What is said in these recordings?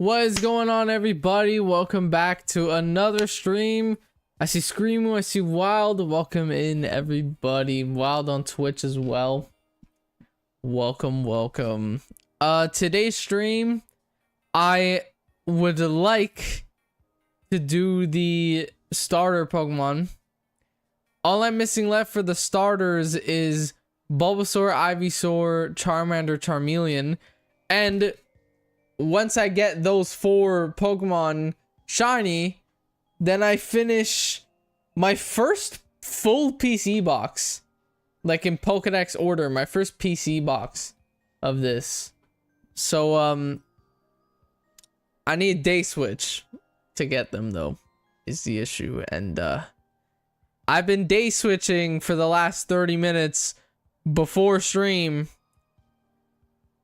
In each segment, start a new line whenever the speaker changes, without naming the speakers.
What is going on, everybody? Welcome back to another stream. I see Screamo, I see Wild. Welcome in, everybody. Wild on Twitch as well. Welcome. Today's stream, I would like to do the starter Pokemon. All I'm missing left for the starters is Bulbasaur, Ivysaur, Charmander, Charmeleon, and once I get those 4 Pokemon shiny, then I finish my first full PC box, like in Pokedex order, my first PC box of this. So I need day switch to get them though, is the issue. And I've been day switching for the last 30 minutes before stream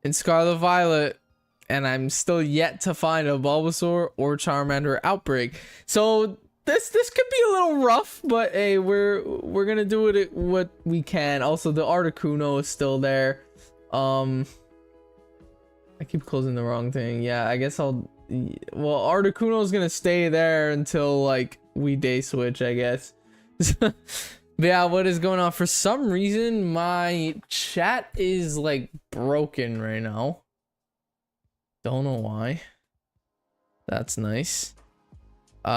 in Scarlet Violet, and I'm still yet to find a Bulbasaur or Charmander outbreak. So this could be a little rough, but hey, we're gonna do it what we can. Also, the Articuno is still there. I keep closing the wrong thing. Yeah, I guess well, Articuno is gonna stay there until like we day switch, I guess. But yeah, what is going on? For some reason, my chat is like broken right now. Don't know why. That's nice. I'm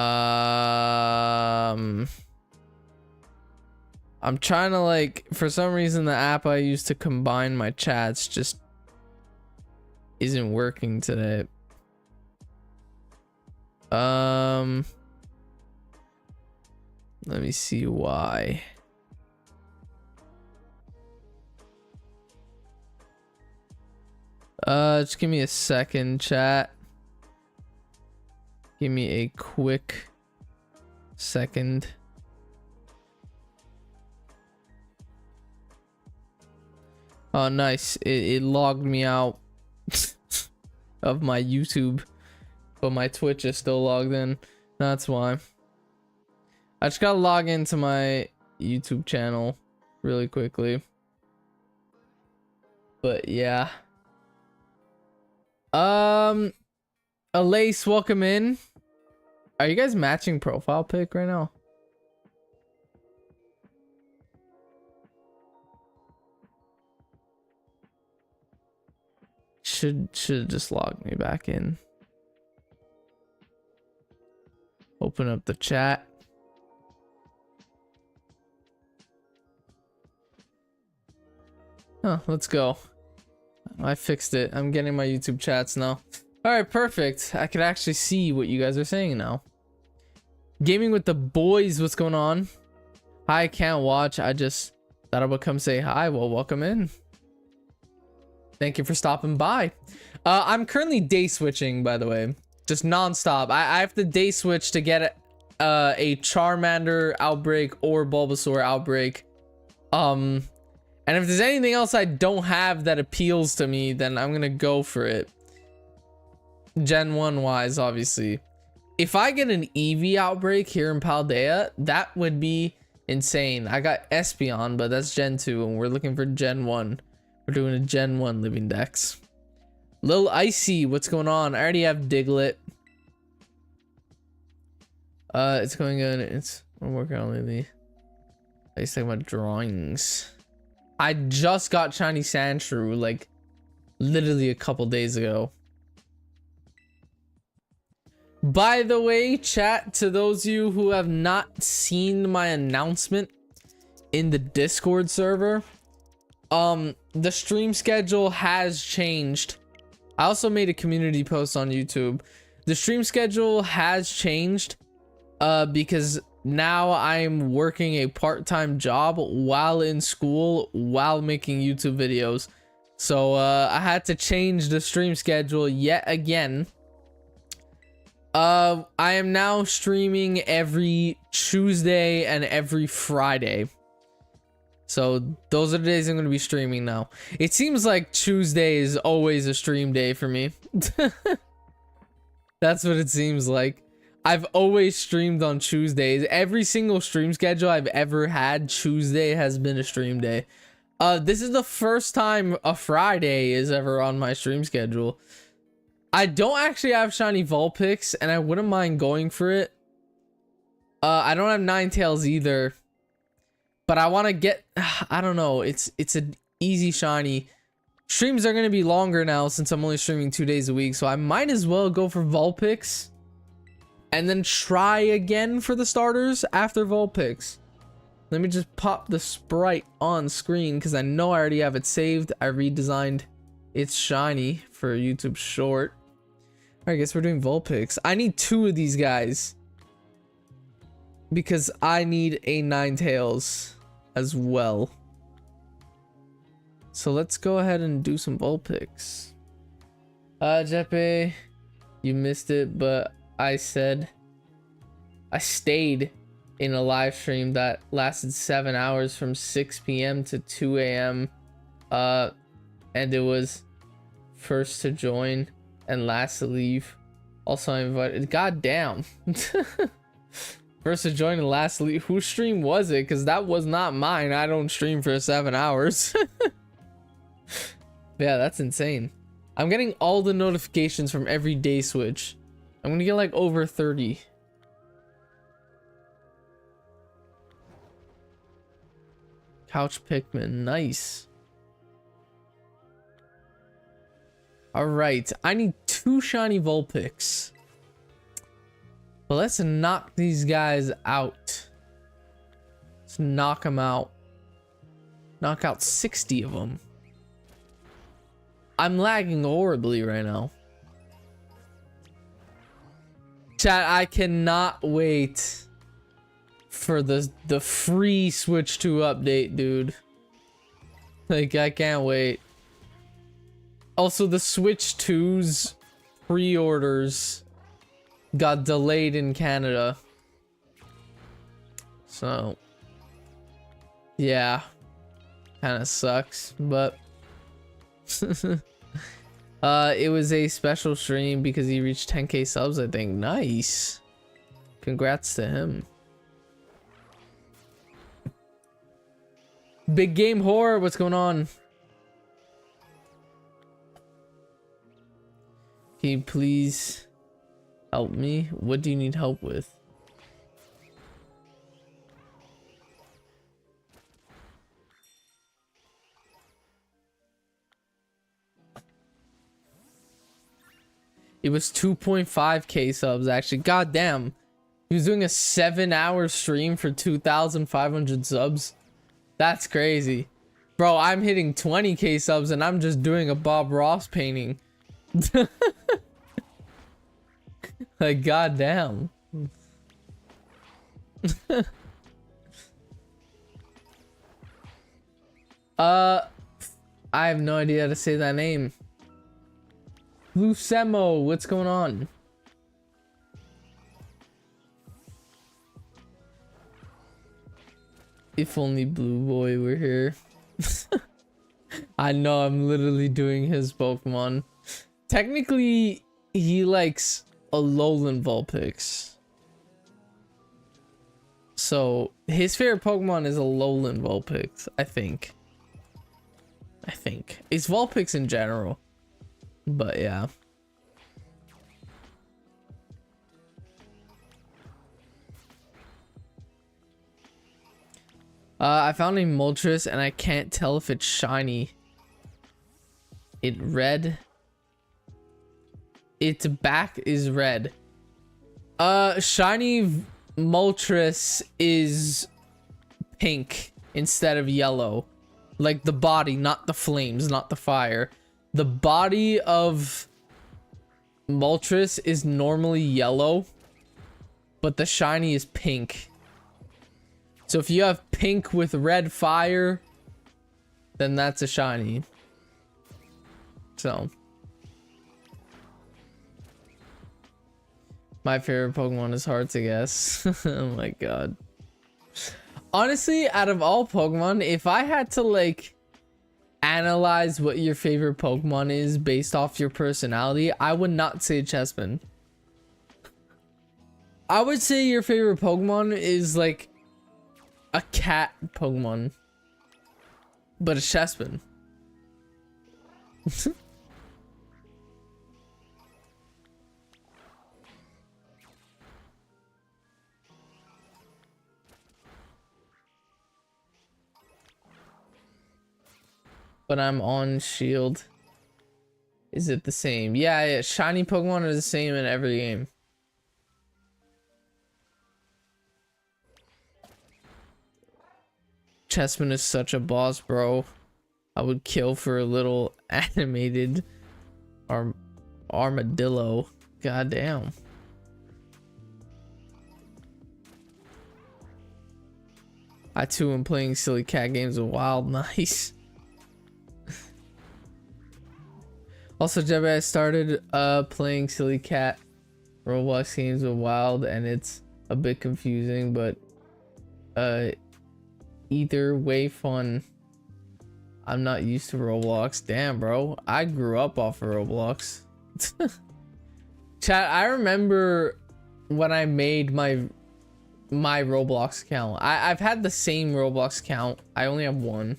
trying to like, for some reason the app I use to combine my chats just isn't working today. Let me see why. Just give me a second, chat. Give me a quick second. Oh, nice. It logged me out of my YouTube, but my Twitch is still logged in. That's why. I just gotta log into my YouTube channel really quickly. But yeah. Alace, welcome in. Are you guys matching profile pic right now? Should just log me back in. Open up the chat. Oh, let's go. I fixed it. I'm getting my YouTube chats now. Alright, perfect. I could actually see what you guys are saying now. Gaming with the boys, what's going on? Hi, can't watch. I just thought I would come say hi. Well, welcome in. Thank you for stopping by. I'm currently day switching, by the way. Just non-stop. I have to day switch to get a Charmander outbreak or Bulbasaur outbreak. And if there's anything else I don't have that appeals to me, then I'm gonna go for it. Gen 1 wise, obviously. If I get an Eevee outbreak here in Paldea, that would be insane. I got Espeon, but that's Gen 2, and we're looking for Gen 1. We're doing a Gen 1 living dex. Lil Icy, what's going on? I already have Diglett. It's going good. I'm working on lately. I used to talk about drawings. I just got shiny Sandshrew like literally a couple days ago. By the way, chat, to those of you who have not seen my announcement in the Discord server, the stream schedule has changed. I also made a community post on YouTube. The stream schedule has changed because now I'm working a part-time job while in school while making YouTube videos. So I had to change the stream schedule yet again. I am now streaming every Tuesday and every Friday. So those are the days I'm going to be streaming now. It seems like Tuesday is always a stream day for me. That's what it seems like. I've always streamed on Tuesdays. Every single stream schedule I've ever had, Tuesday has been a stream day. This is the first time a Friday is ever on my stream schedule. I don't actually have shiny Vulpix, and I wouldn't mind going for it. I don't have Ninetales either, but I want to get. I don't know. It's an easy shiny. Streams are gonna be longer now since I'm only streaming 2 days a week, so I might as well go for Vulpix, and then try again for the starters after Vulpix. Let me just pop the sprite on screen because I know I already have it saved. I redesigned its shiny for a YouTube short. I guess we're doing Vulpix. I need 2 of these guys because I need a Ninetales as well. So let's go ahead and do some Vulpix. Jeppe, you missed it, but I stayed in a live stream that lasted 7 hours from 6 p.m. to 2 a.m. And it was first to join and last to leave. Also I invited. God damn. First to join and last to leave. Whose stream was it? Because that was not mine. I don't stream for 7 hours. Yeah, that's insane. I'm getting all the notifications from every day switch. I'm gonna get like over 30. Couch Pikmin, nice. Alright, I need 2 shiny Vulpix. But let's knock these guys out. Let's knock them out. Knock out 60 of them. I'm lagging horribly right now. Chat, I cannot wait for the free Switch 2 update, dude. Like, I can't wait. Also, the Switch 2's pre-orders got delayed in Canada. So, yeah. Kind of sucks, but it was a special stream because he reached 10k subs, I think. Nice. Congrats to him. Big Game Horror, what's going on? Can you please help me? What do you need help with? It was 2.5k subs actually. God damn. He was doing a 7-hour stream for 2,500 subs. That's crazy. Bro, I'm hitting 20k subs and I'm just doing a Bob Ross painting. Like, goddamn. I have no idea how to say that name. Lucemo, what's going on? If only Blue Boy were here. I know, I'm literally doing his Pokemon. Technically, he likes Alolan Vulpix. So, his favorite Pokemon is Alolan Vulpix, I think. It's Vulpix in general. But yeah. I found a Moltres and I can't tell if it's shiny. Its back is red. Shiny Moltres is pink instead of yellow. Like the body, not the flames, not the fire. The body of Moltres is normally yellow, but the shiny is pink. So if you have pink with red fire, then that's a shiny. So my favorite Pokemon is hard to guess. Oh my god. Honestly, out of all Pokemon, if I had to like analyze what your favorite Pokemon is based off your personality, I would not say Chespin. I would say your favorite Pokemon is like a cat Pokemon, but a Chespin. but I'm on Shield. Is it the same? Yeah, yeah. Shiny Pokemon are the same in every game. Chessman is such a boss, bro. I would kill for a little animated armadillo. God damn. I too am playing silly cat games with Wild. Nice. Also, Jebba, I started playing silly cat Roblox games with Wild, and it's a bit confusing, but either way fun. I'm not used to Roblox. Damn, bro. I grew up off of Roblox. Chat, I remember when I made my Roblox account. I've had the same Roblox account. I only have one.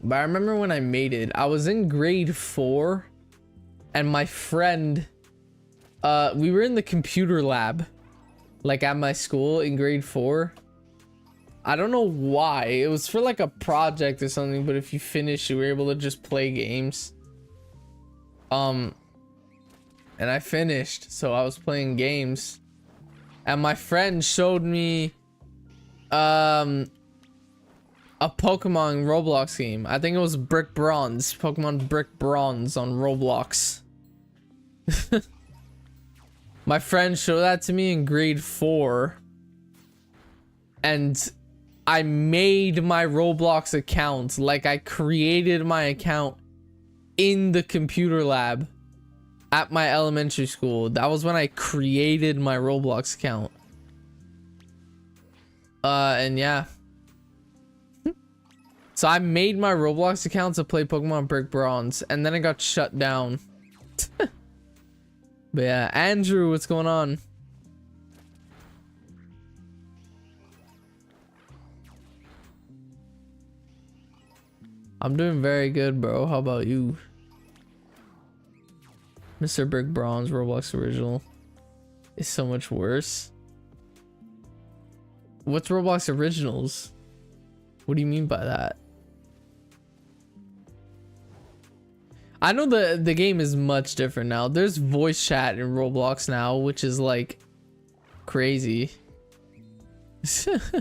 But I remember when I made it, I was in grade 4 and my friend, we were in the computer lab, like at my school in grade 4. I don't know why. It was for like a project or something, but if you finish, you were able to just play games. And I finished, so I was playing games. And my friend showed me a Pokemon Roblox game. I think it was Brick Bronze. Pokemon Brick Bronze on Roblox. My friend showed that to me in grade 4. And I made my Roblox account. Like, I created my account in the computer lab at my elementary school. That was when I created my Roblox account. And yeah. So I made my Roblox account to play Pokemon Brick Bronze, and then it got shut down. But yeah, Andrew, what's going on? I'm doing very good, bro. How about you? Mr. Brick Bronze Roblox original is so much worse. What's Roblox originals? What do you mean by that? I know the game is much different now. There's voice chat in Roblox now, which is like crazy. Because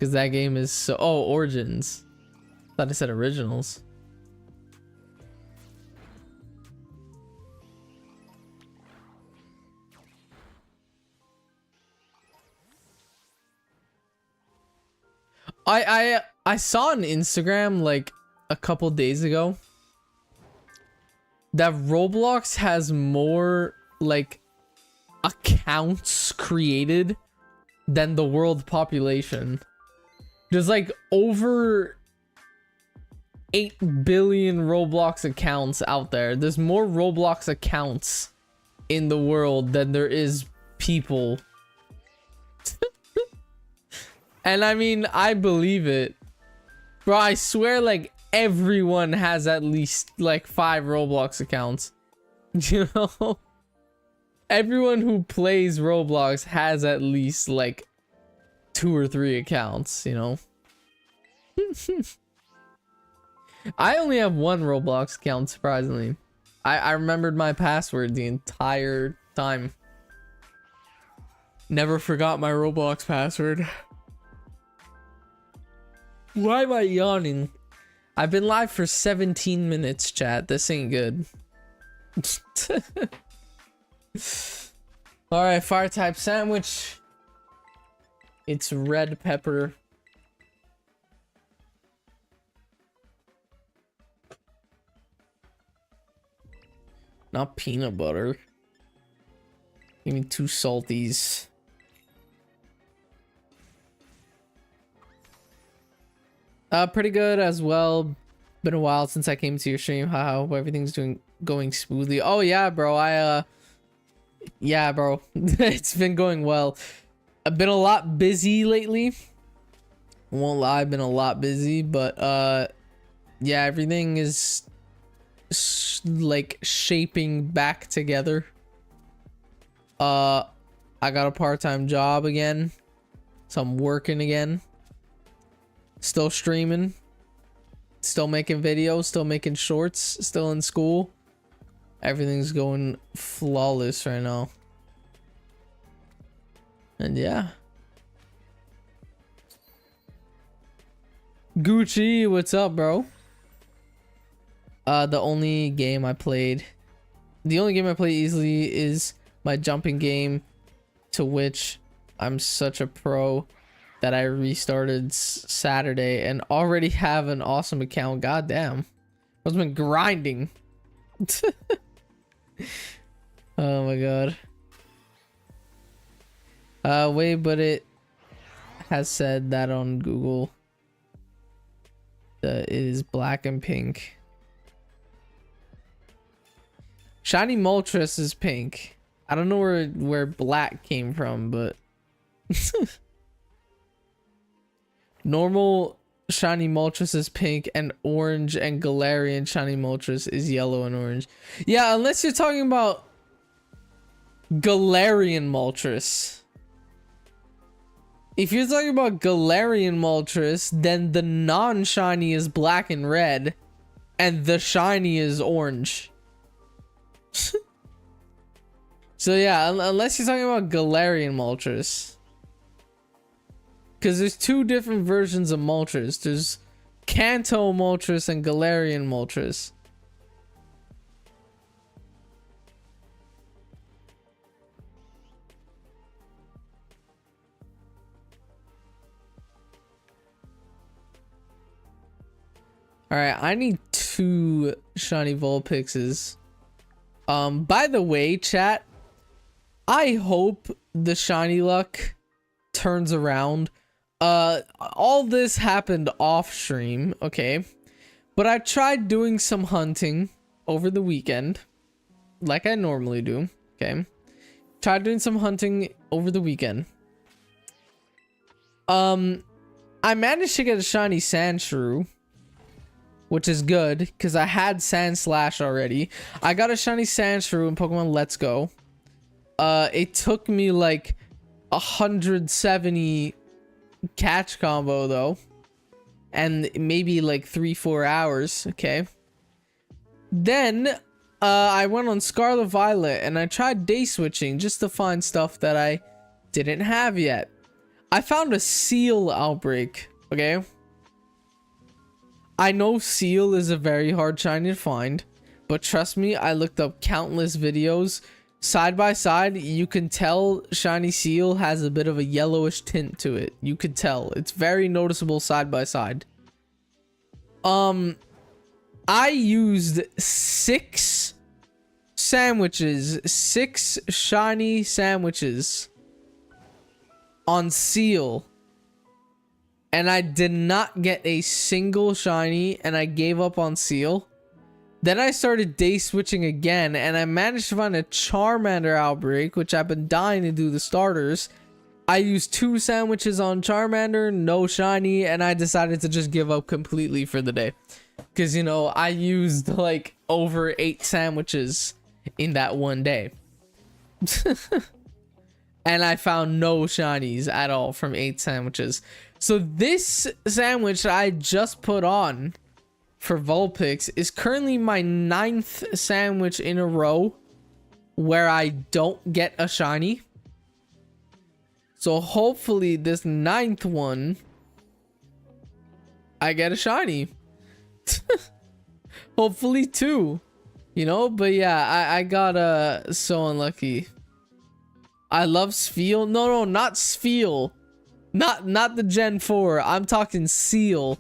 that game is so... Oh, Origins. Thought I said originals. I saw on Instagram like a couple days ago that Roblox has more like accounts created than the world population. There's like over 8 billion Roblox accounts out there. There's more Roblox accounts in the world than there is people. And I mean, I believe it. Bro, I swear like everyone has at least like 5 Roblox accounts. You know? Everyone who plays Roblox has at least like 2 or 3 accounts, you know? I only have 1 Roblox account, surprisingly. I remembered my password the entire time. Never forgot my Roblox password. Why am I yawning? I've been live for 17 minutes, chat. This ain't good. Alright, fire type sandwich. It's red pepper. Not peanut butter. Give me 2 salties. Pretty good as well. Been a while since I came to your stream. How everything's going smoothly. Oh yeah, bro. Yeah, bro. It's been going well. I've been a lot busy lately. Won't lie, I've been a lot busy, but yeah, everything is like shaping back together. I got a part-time job again, so I'm working again. Still streaming. Still making videos. Still making shorts. Still in school. Everything's going flawless right now. And yeah. Gucci, what's up, bro? The only game I played easily is my jumping game, to which I'm such a pro that I restarted Saturday and already have an awesome account. God damn. I've been grinding. Oh my god. Wait, but it has said that on Google. It is black and pink. Shiny Moltres is pink. I don't know where black came from, but normal shiny Moltres is pink, and orange and Galarian shiny Moltres is yellow and orange. Yeah, unless you're talking about Galarian Moltres. If you're talking about Galarian Moltres, then the non-shiny is black and red, and the shiny is orange. So yeah, unless you're talking about Galarian Moltres. Because there's two different versions of Moltres. There's Kanto Moltres and Galarian Moltres. Alright, I need 2 shiny Vulpixes. By the way, chat, I hope the shiny luck turns around. All this happened off stream, okay? But I tried doing some hunting over the weekend, like I normally do, okay? Tried doing some hunting over the weekend. I managed to get a shiny Sandshrew, which is good because I had Sandslash already. I got a shiny Sandshrew in Pokemon Let's Go. It took me like 170 catch combo though, and maybe like 3-4 hours. Okay. Then I went on Scarlet Violet and I tried day switching just to find stuff that I didn't have yet. I found a Seal outbreak. Okay. I know Seal is a very hard shiny to find, but trust me, I looked up countless videos. Side by side, you can tell shiny Seal has a bit of a yellowish tint to it. You could tell. It's very noticeable side by side. I used 6 sandwiches, 6 shiny sandwiches on Seal. And I did not get a single shiny, and I gave up on Seal. Then I started day switching again, and I managed to find a Charmander outbreak, which I've been dying to do the starters. I used 2 sandwiches on Charmander, no shiny, and I decided to just give up completely for the day. Because, you know, I used like over 8 sandwiches in that one day. And I found no shinies at all from 8 sandwiches. So this sandwich I just put on for Vulpix is currently my 9th sandwich in a row where I don't get a shiny. So hopefully this 9th one I get a shiny. Hopefully 2. You know, but yeah, I got so unlucky. I love Spheal. No, not Spheal. Not the Gen 4. I'm talking Seal.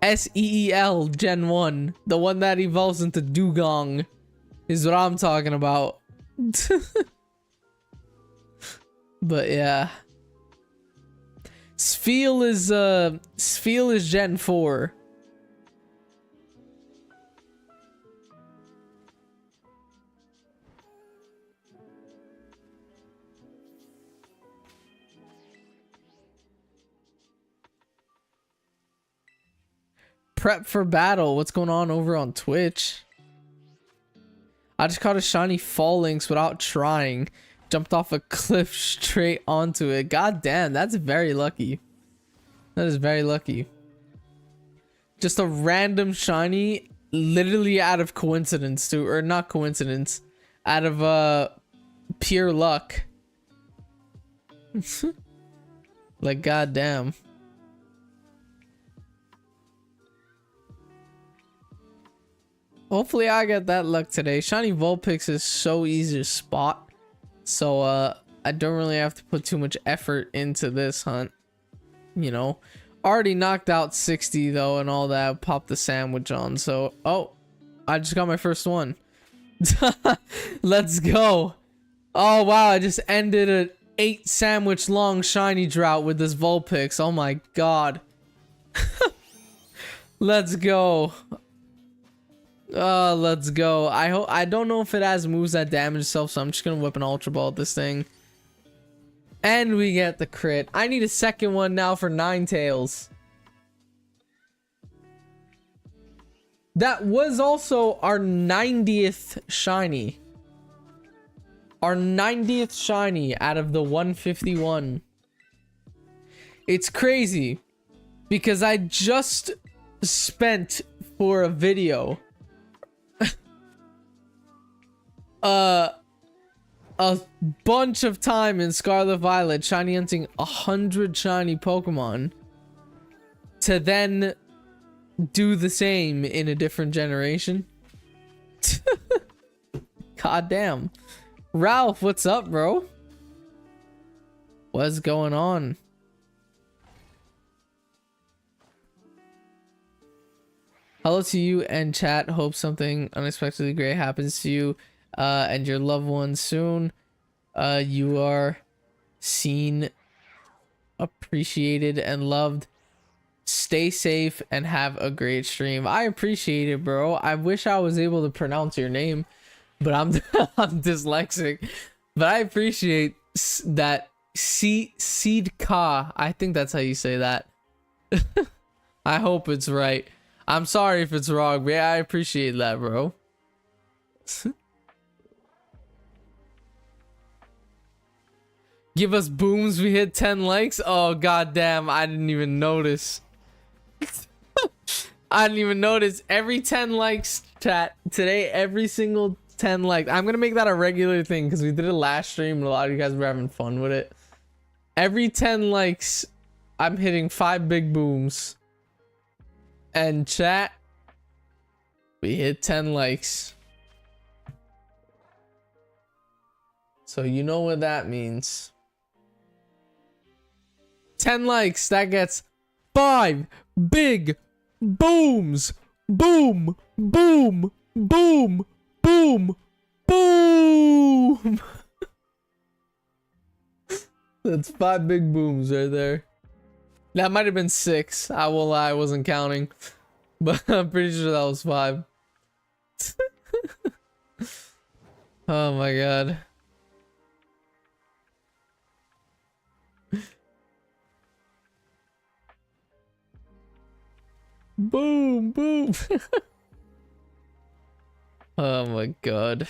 S-E-E-L Gen 1. The one that evolves into Dugong is what I'm talking about. But yeah. Spheal is Gen 4. Prep for battle. What's going on over on Twitch? I just caught a shiny Phalanx without trying. Jumped off a cliff straight onto it. God damn, that's very lucky. That is very lucky. Just a random shiny, literally out of coincidence too, or not coincidence, out of pure luck. Like goddamn. Hopefully I get that luck today. Shiny Vulpix is so easy to spot, so I don't really have to put too much effort into this hunt, you know. Already knocked out 60 though and all that, popped the sandwich on, so oh, I just got my first one. Let's go. Oh wow, I just ended an 8 sandwich long shiny drought with this Vulpix. Oh my god. Let's go. Let's go. I don't know if it has moves that damage itself, so I'm just gonna whip an Ultra Ball at this thing. And we get the crit. I need a second one now for Ninetales. That was also our 90th shiny. Our 90th shiny out of the 151. It's crazy because I just spent for a video a bunch of time in Scarlet Violet shiny hunting 100 shiny Pokemon to then do the same in a different generation. God damn. Ralph, what's up, bro? What's going on? Hello to you and chat. Hope something unexpectedly great happens to you and your loved ones soon. You are seen, appreciated, and loved. Stay safe and have a great stream. I appreciate it, bro. I wish I was able to pronounce your name, but I'm I'm dyslexic. But I appreciate that. Seed Ka. I think that's how you say that. I hope it's right. I'm sorry if it's wrong, but yeah, I appreciate that, bro. Give us booms, we hit 10 likes. Oh goddamn, I didn't even notice. I didn't even notice. Every 10 likes, chat today, every single 10 likes. I'm gonna make that a regular thing because we did it last stream and a lot of you guys were having fun with it. Every 10 likes, I'm hitting 5 big booms. And chat, we hit 10 likes. So you know what that means. 10 likes, that gets 5 big booms. Boom, boom, boom, boom, boom. That's 5 big booms right there. That might have been 6. I will lie, I wasn't counting. But I'm pretty sure that was 5. Oh my god. Boom, boom. Oh my god.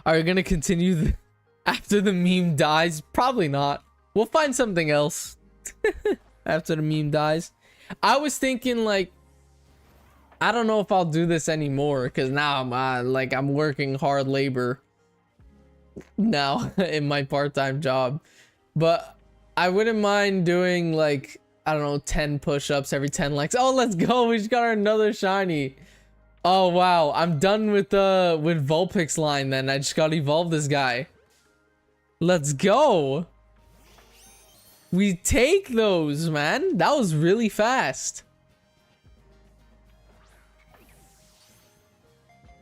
Are we gonna continue after the meme dies? Probably not. We'll find something else after the meme dies. I was thinking like, I don't know if I'll do this anymore because now I'm working hard labor now in my part-time job, but I wouldn't mind doing like, I don't know, 10 push-ups every 10 likes. Oh, let's go. We just got another shiny. Oh wow, I'm done with Vulpix line then. I just gotta evolve this guy. Let's go. We take those, man. That was really fast.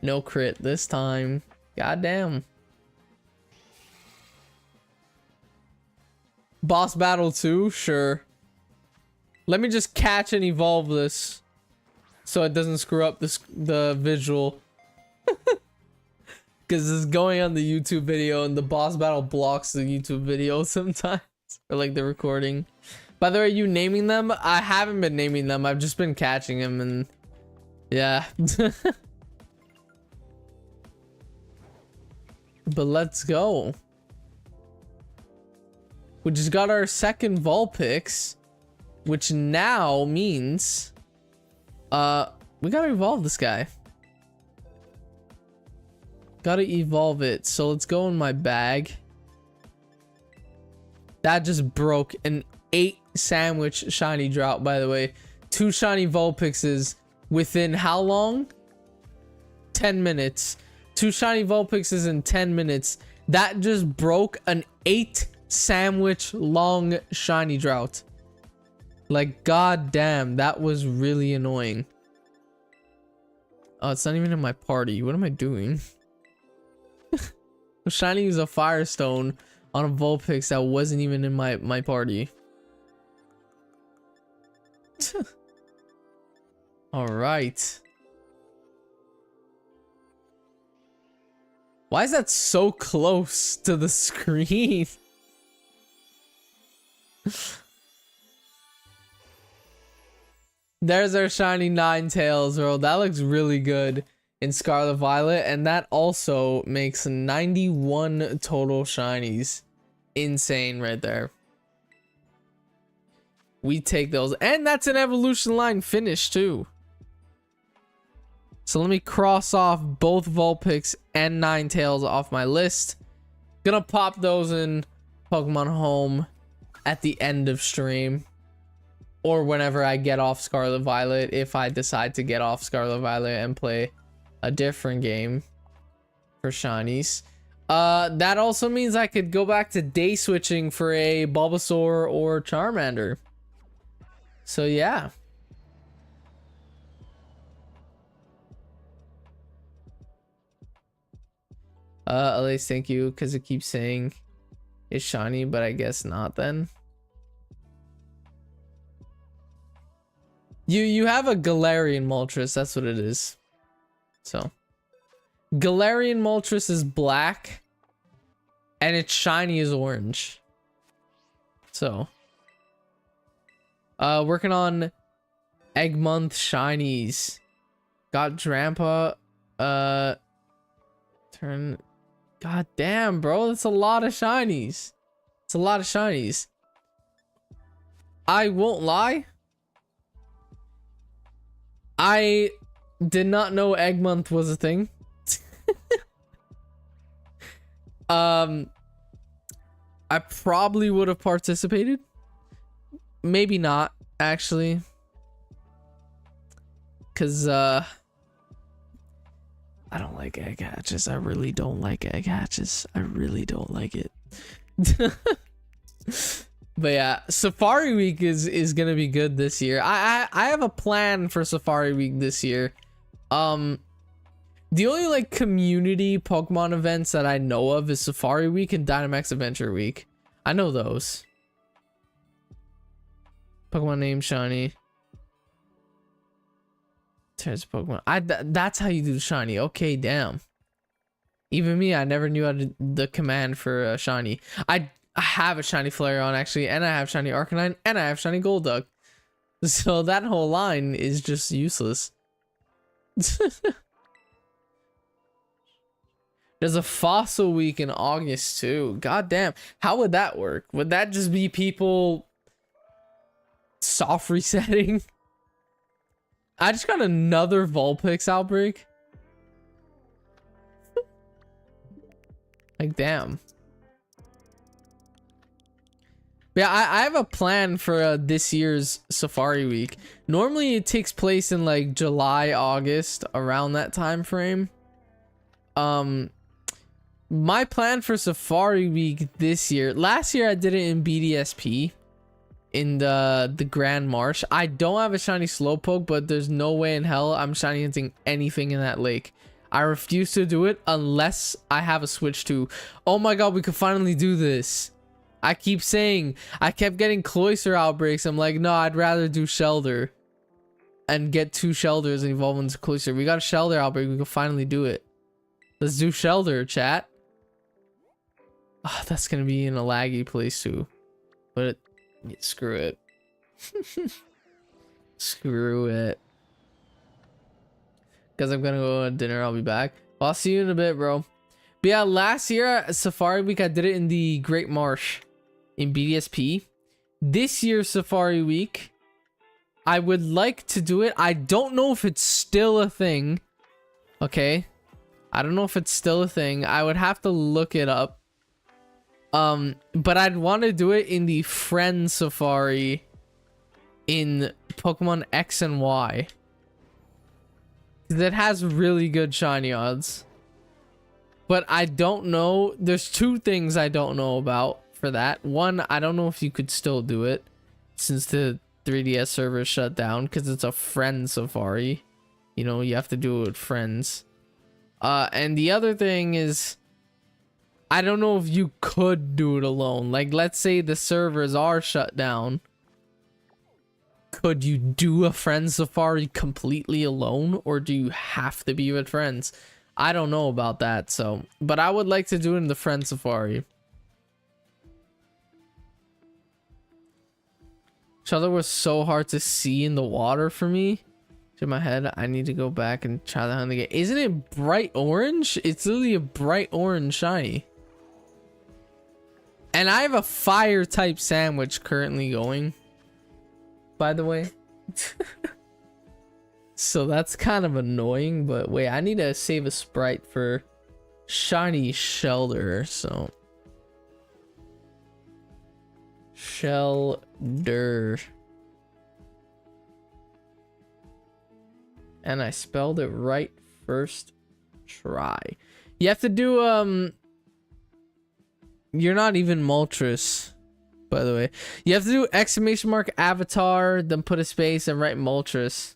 No crit this time. Goddamn. Boss battle 2? Sure. Let me just catch and evolve this so it doesn't screw up the visual. Because it's going on the YouTube video and the boss battle blocks the YouTube video sometimes. Or like the recording. By the way, are you naming them? I haven't been naming them. I've just been catching them and yeah. But let's go. We just got our second Vulpix. which now means we gotta evolve this guy. Gotta evolve it. So let's go in my bag. That just broke an 8 sandwich shiny drought, by the way. 2 shiny Vulpixes within how long? 10 minutes. 2 shiny Vulpixes in 10 minutes. That just broke an 8 sandwich long shiny drought. Like, god damn, that was really annoying. Oh, it's not even in my party. What am I doing? I'm trying to use a Firestone on a Vulpix that wasn't even in my party. All right. Why is that so close to the screen? There's our shiny Ninetales, bro. That looks really good in Scarlet Violet, and that also makes 91 total shinies. Insane right there. We take those, and that's an evolution line finish too. So let me cross off both Vulpix and Ninetales off my list. Gonna pop those in Pokemon Home at the end of stream, or whenever I get off Scarlet Violet, if I decide to get off Scarlet Violet and play a different game for shinies. That also means I could go back to day switching for a Bulbasaur or Charmander. So yeah. At least thank you, because it keeps saying it's shiny, but I guess not then. You have a Galarian Moltres, that's what it is. So Galarian Moltres is black and its shiny is orange. So working on Egg Month shinies. Got Drampa. Turn. God damn, bro, that's a lot of shinies. It's a lot of shinies. I won't lie, I did not know Egg Month was a thing. I probably would have participated. Maybe not, actually. Cause I don't like egg hatches. I really don't like egg hatches. I really don't like it. But yeah, Safari Week is gonna be good this year. I have a plan for Safari Week this year. The only like community Pokemon events that I know of is Safari Week and Dynamax Adventure Week. I know those. Pokemon name shiny. There's Pokemon. That's how you do shiny. Okay, damn. Even me, I never knew how to the command for a shiny. I have a shiny Flareon actually, and I have shiny Arcanine, and I have shiny Golduck. So that whole line is just useless. There's a Fossil Week in August too. God damn. How would that work? Would that just be people soft resetting? I just got another Vulpix outbreak. Like, damn. Yeah, I have a plan for this year's Safari Week. Normally it takes place in like July, August, around that time frame. My plan for Safari Week this year, last year I did it in BDSP in the Grand Marsh. I don't have a shiny Slowpoke, but there's no way in hell I'm shiny hunting anything in that lake. I refuse to do it unless I have a switch to. Oh my god, we could finally do this. I keep saying, I kept getting Cloyster outbreaks. I'm like, no, I'd rather do Shellder and get 2 Shelders and evolve into Cloyster. We got a Shellder outbreak. We can finally do it. Let's do Shellder, chat. Oh, that's gonna be in a laggy place too. But screw it. Screw it. Because I'm gonna go to dinner. I'll be back. I'll see you in a bit, bro. But yeah, last year Safari Week I did it in the Great Marsh in BDSP. This year's Safari Week I would like to do it. I don't know if it's still a thing. Okay. I don't know if it's still a thing. I would have to look it up. But I'd want to do it in the friend safari in Pokemon X and Y. That has really good shiny odds. But I don't know. There's two things I don't know about for that. One, I don't know if you could still do it since the 3DS server is shut down because it's a friend safari. You know, you have to do it with friends. And the other thing is, I don't know if you could do it alone. Like, let's say the servers are shut down. Could you do a friend safari completely alone, or do you have to be with friends? I don't know about that, so, but I would like to do it in the friend safari. Shellder was so hard to see in the water for me. In my head, I need to go back and try that again. Isn't it bright orange? It's literally a bright orange shiny. And I have a fire type sandwich currently going, by the way. So that's kind of annoying, but wait, I need to save a sprite for shiny Shellder. So Shellder, and I spelled it right first try. You have to do you're not even Moltres, by the way. You have to do exclamation mark avatar, then put a space and write Moltres.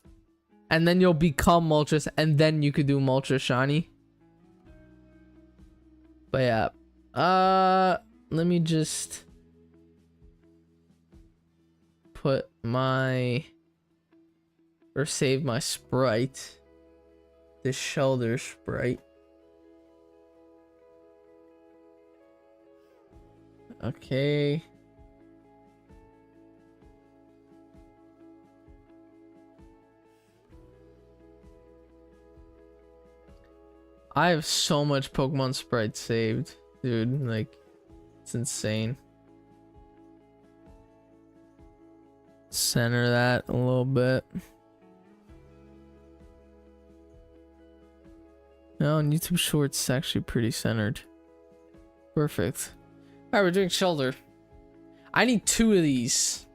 And then you'll become Moltres, and then you could do Moltres shiny. But yeah. Let me just put my, or save my sprite. The Shellder sprite. Okay. I have so much Pokemon sprites saved, dude. Like, it's insane. Center that a little bit. No, on YouTube Shorts, it's actually pretty centered. Perfect. Alright, we're doing Shellder. I need 2 of these.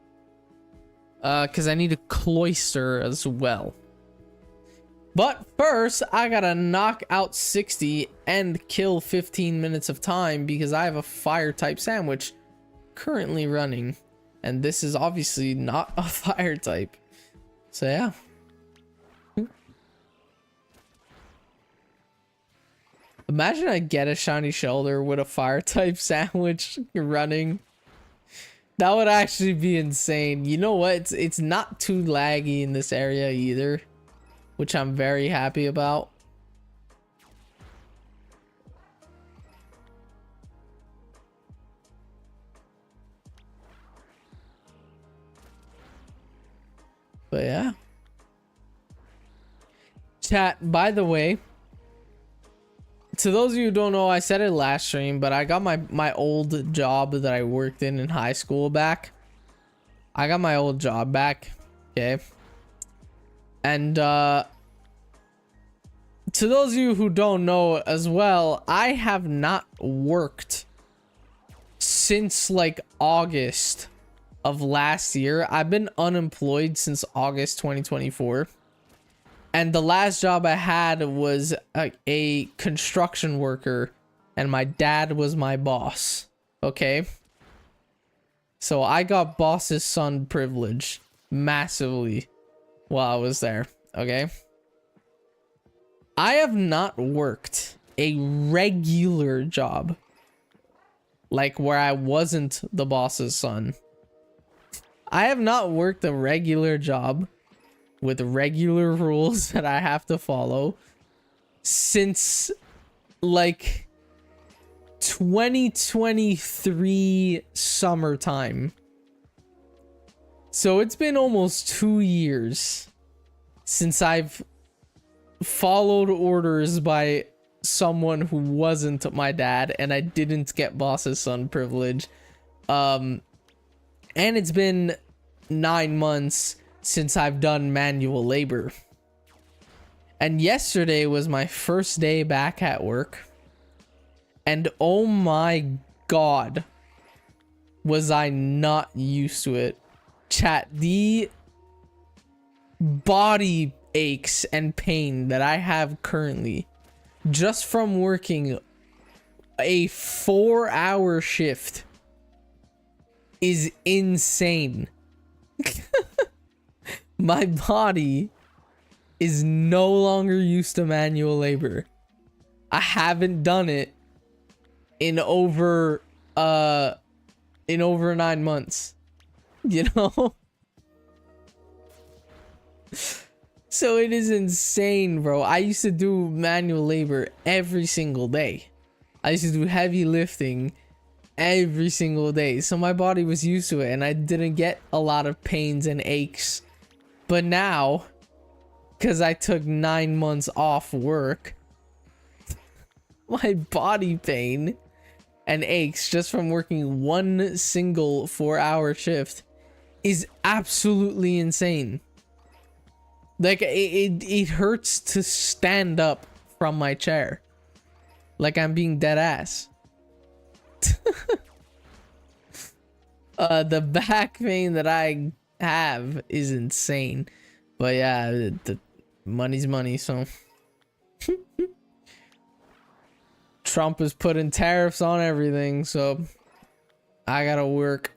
Because I need a Cloyster as well. But first, I gotta knock out 60 and kill 15 minutes of time because I have a fire type sandwich currently running. And this is obviously not a fire type. So yeah. Imagine I get a shiny Shellder with a fire type sandwich running. That would actually be insane. You know what? It's not too laggy in this area either, which I'm very happy about. But yeah. Chat, by the way, to those of you who don't know, I said it last stream, but I got my old job that I worked in high school back. I got my old job back, okay? And to those of you who don't know as well, I have not worked since like August of last year. I've been unemployed since August 2024. And the last job I had was a construction worker, and my dad was my boss. Okay? So I got boss's son privilege massively while I was there. Okay? I have not worked a regular job, like where I wasn't the boss's son. I have not worked a regular job with regular rules that I have to follow since like 2023 summertime. So it's been almost 2 years since I've followed orders by someone who wasn't my dad, and I didn't get boss's son privilege. And it's been 9 months since I've done manual labor. And yesterday was my first day back at work. And oh my god, was I not used to it. Chat, the body aches and pain that I have currently just from working a 4-hour shift is insane. My body is no longer used to manual labor. I haven't done it in over 9 months, you know. So it is insane, bro. I used to do manual labor every single day. I used to do heavy lifting every single day, so my body was used to it and I didn't get a lot of pains and aches. But now, because I took 9 months off work, my body pain and aches just from working one single 4-hour shift is absolutely insane. Like, it hurts to stand up from my chair. Like I'm being dead ass. The back pain that I have is insane. But yeah, the money's money, so. Trump is putting tariffs on everything, so I gotta work.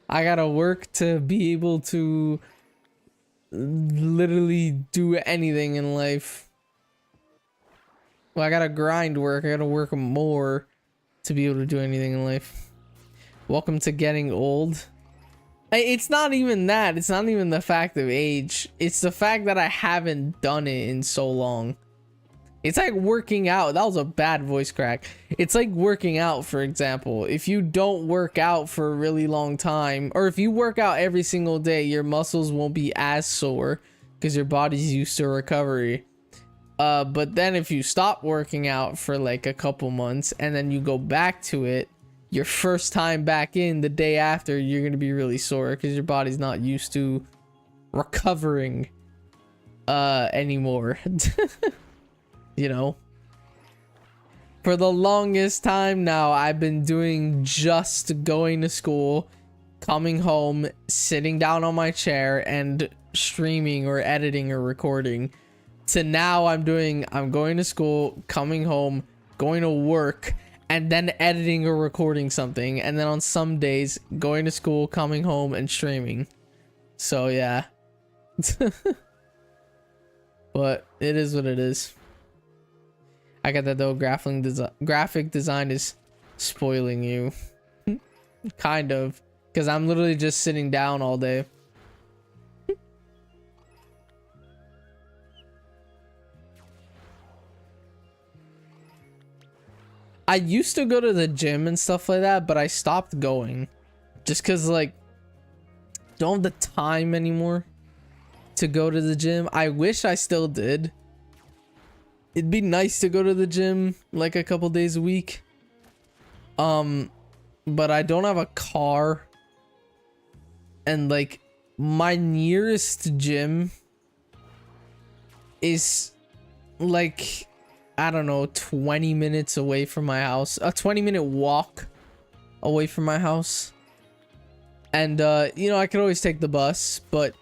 I gotta work to be able to literally do anything in life. Well, I gotta grind work. I gotta work more to be able to do anything in life. Welcome to getting old. It's not even that. It's not even the fact of age. It's the fact that I haven't done it in so long. It's like working out. That was a bad voice crack. It's like working out, for example. If you don't work out for a really long time, or if you work out every single day, your muscles won't be as sore because your body's used to recovery. But then if you stop working out for like a couple months and then you go back to it, your first time back in, the day after, you're going to be really sore because your body's not used to recovering anymore. You know, for the longest time now, I've been doing just going to school, coming home, sitting down on my chair and streaming or editing or recording. To now I'm going to school, coming home, going to work, and then editing or recording something. And then on some days, going to school, coming home, and streaming. So yeah. But it is what it is. I got that though. Graphic design is spoiling you. Kind of. Because I'm literally just sitting down all day. I used to go to the gym and stuff like that, but I stopped going. Just because, like, don't have the time anymore to go to the gym. I wish I still did. It'd be nice to go to the gym like a couple days a week. But I don't have a car. And like my nearest gym is like, I don't know, 20 minutes away from my house. A 20-minute walk away from my house. And you know, I could always take the bus, but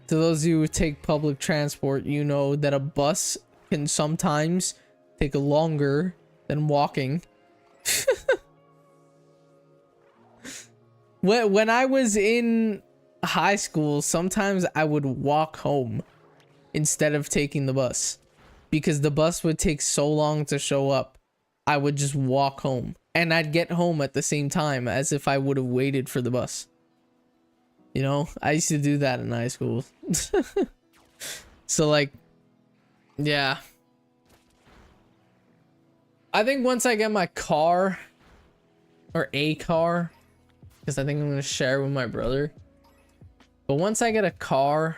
to those of you who take public transport, you know that a bus can sometimes take longer than walking. When I was in high school, sometimes I would walk home instead of taking the bus because the bus would take so long to show up. I would just walk home and I'd get home at the same time as if I would have waited for the bus. You know, I used to do that in high school. So like, yeah. I think once I get my car, or a car, because I think I'm going to share with my brother. But once I get a car,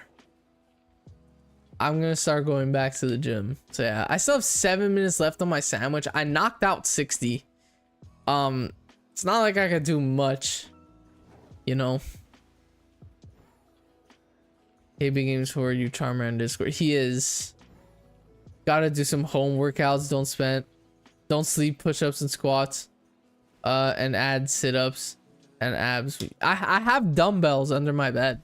I'm going to start going back to the gym. So yeah, I still have 7 minutes left on my sandwich. I knocked out 60. It's not like I could do much, you know. Hey, big games for you, Charmer on Discord. He is. Gotta do some home workouts. Don't sleep, push-ups and squats. And add sit-ups and abs. I have dumbbells under my bed.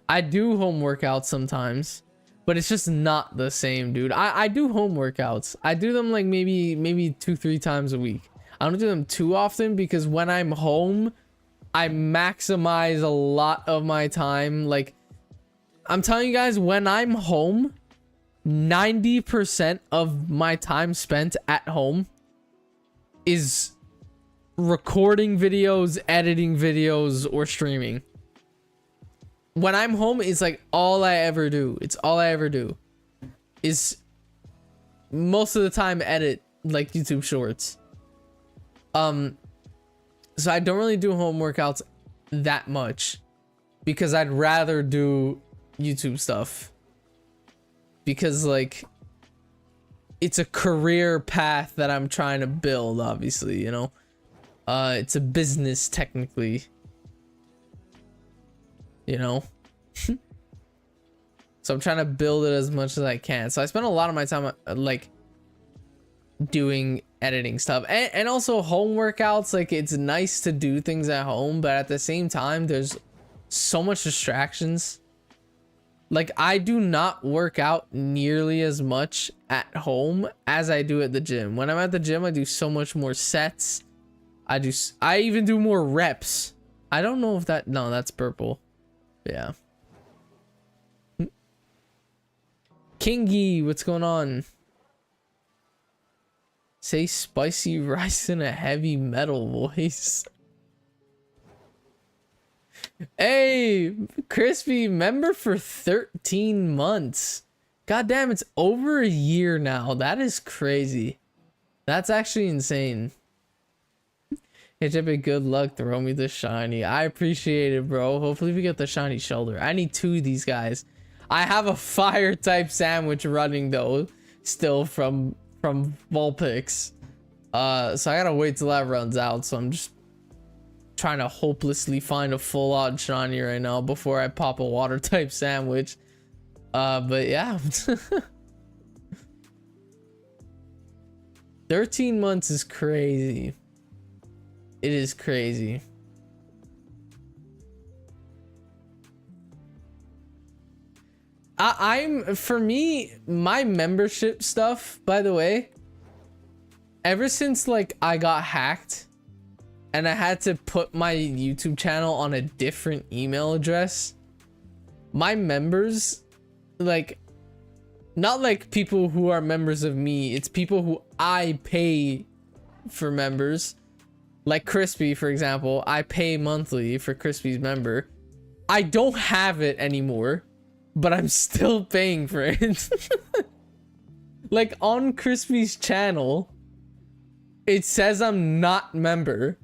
I do home workouts sometimes, but it's just not the same, dude. I do home workouts. I do them like maybe 2-3 times a week. I don't do them too often because when I'm home, I maximize a lot of my time. Like, I'm telling you guys, when I'm home, 90% of my time spent at home is recording videos, editing videos, or streaming. When I'm home, it's like all I ever do. It's all I ever do is most of the time edit like YouTube shorts. So I don't really do home workouts that much because I'd rather do YouTube stuff because like it's a career path that I'm trying to build, obviously, you know. It's a business technically, you know. So I'm trying to build it as much as I can. So I spend a lot of my time like doing editing stuff and also home workouts. Like, it's nice to do things at home, but at the same time there's so much distractions. Like, I do not work out nearly as much at home as I do at the gym. When I'm at the gym, I do so much more sets. I even do more reps. I don't know if no, that's purple. Yeah. Kingy, what's going on? Say spicy rice in a heavy metal voice. Hey, Crispy, member for 13 months. God damn, it's over a year now. That is crazy. That's actually insane. Hey, Jeppy, good luck. Throw me the shiny. I appreciate it, bro. Hopefully we get the shiny Shellder. I need 2 of these guys. I have a fire type sandwich running though, still from Vulpix. So I gotta wait till that runs out. So I'm just trying to hopelessly find a full on shiny right now before I pop a water type sandwich. But yeah. 13 months is crazy. It is crazy. For me, my membership stuff, by the way, ever since like I got hacked and I had to put my YouTube channel on a different email address, my members, like, not like people who are members of me, it's people who I pay for members. Like Crispy, for example, I pay monthly for Crispy's member. I don't have it anymore, but I'm still paying for it. Like, on Crispy's channel, it says I'm not member,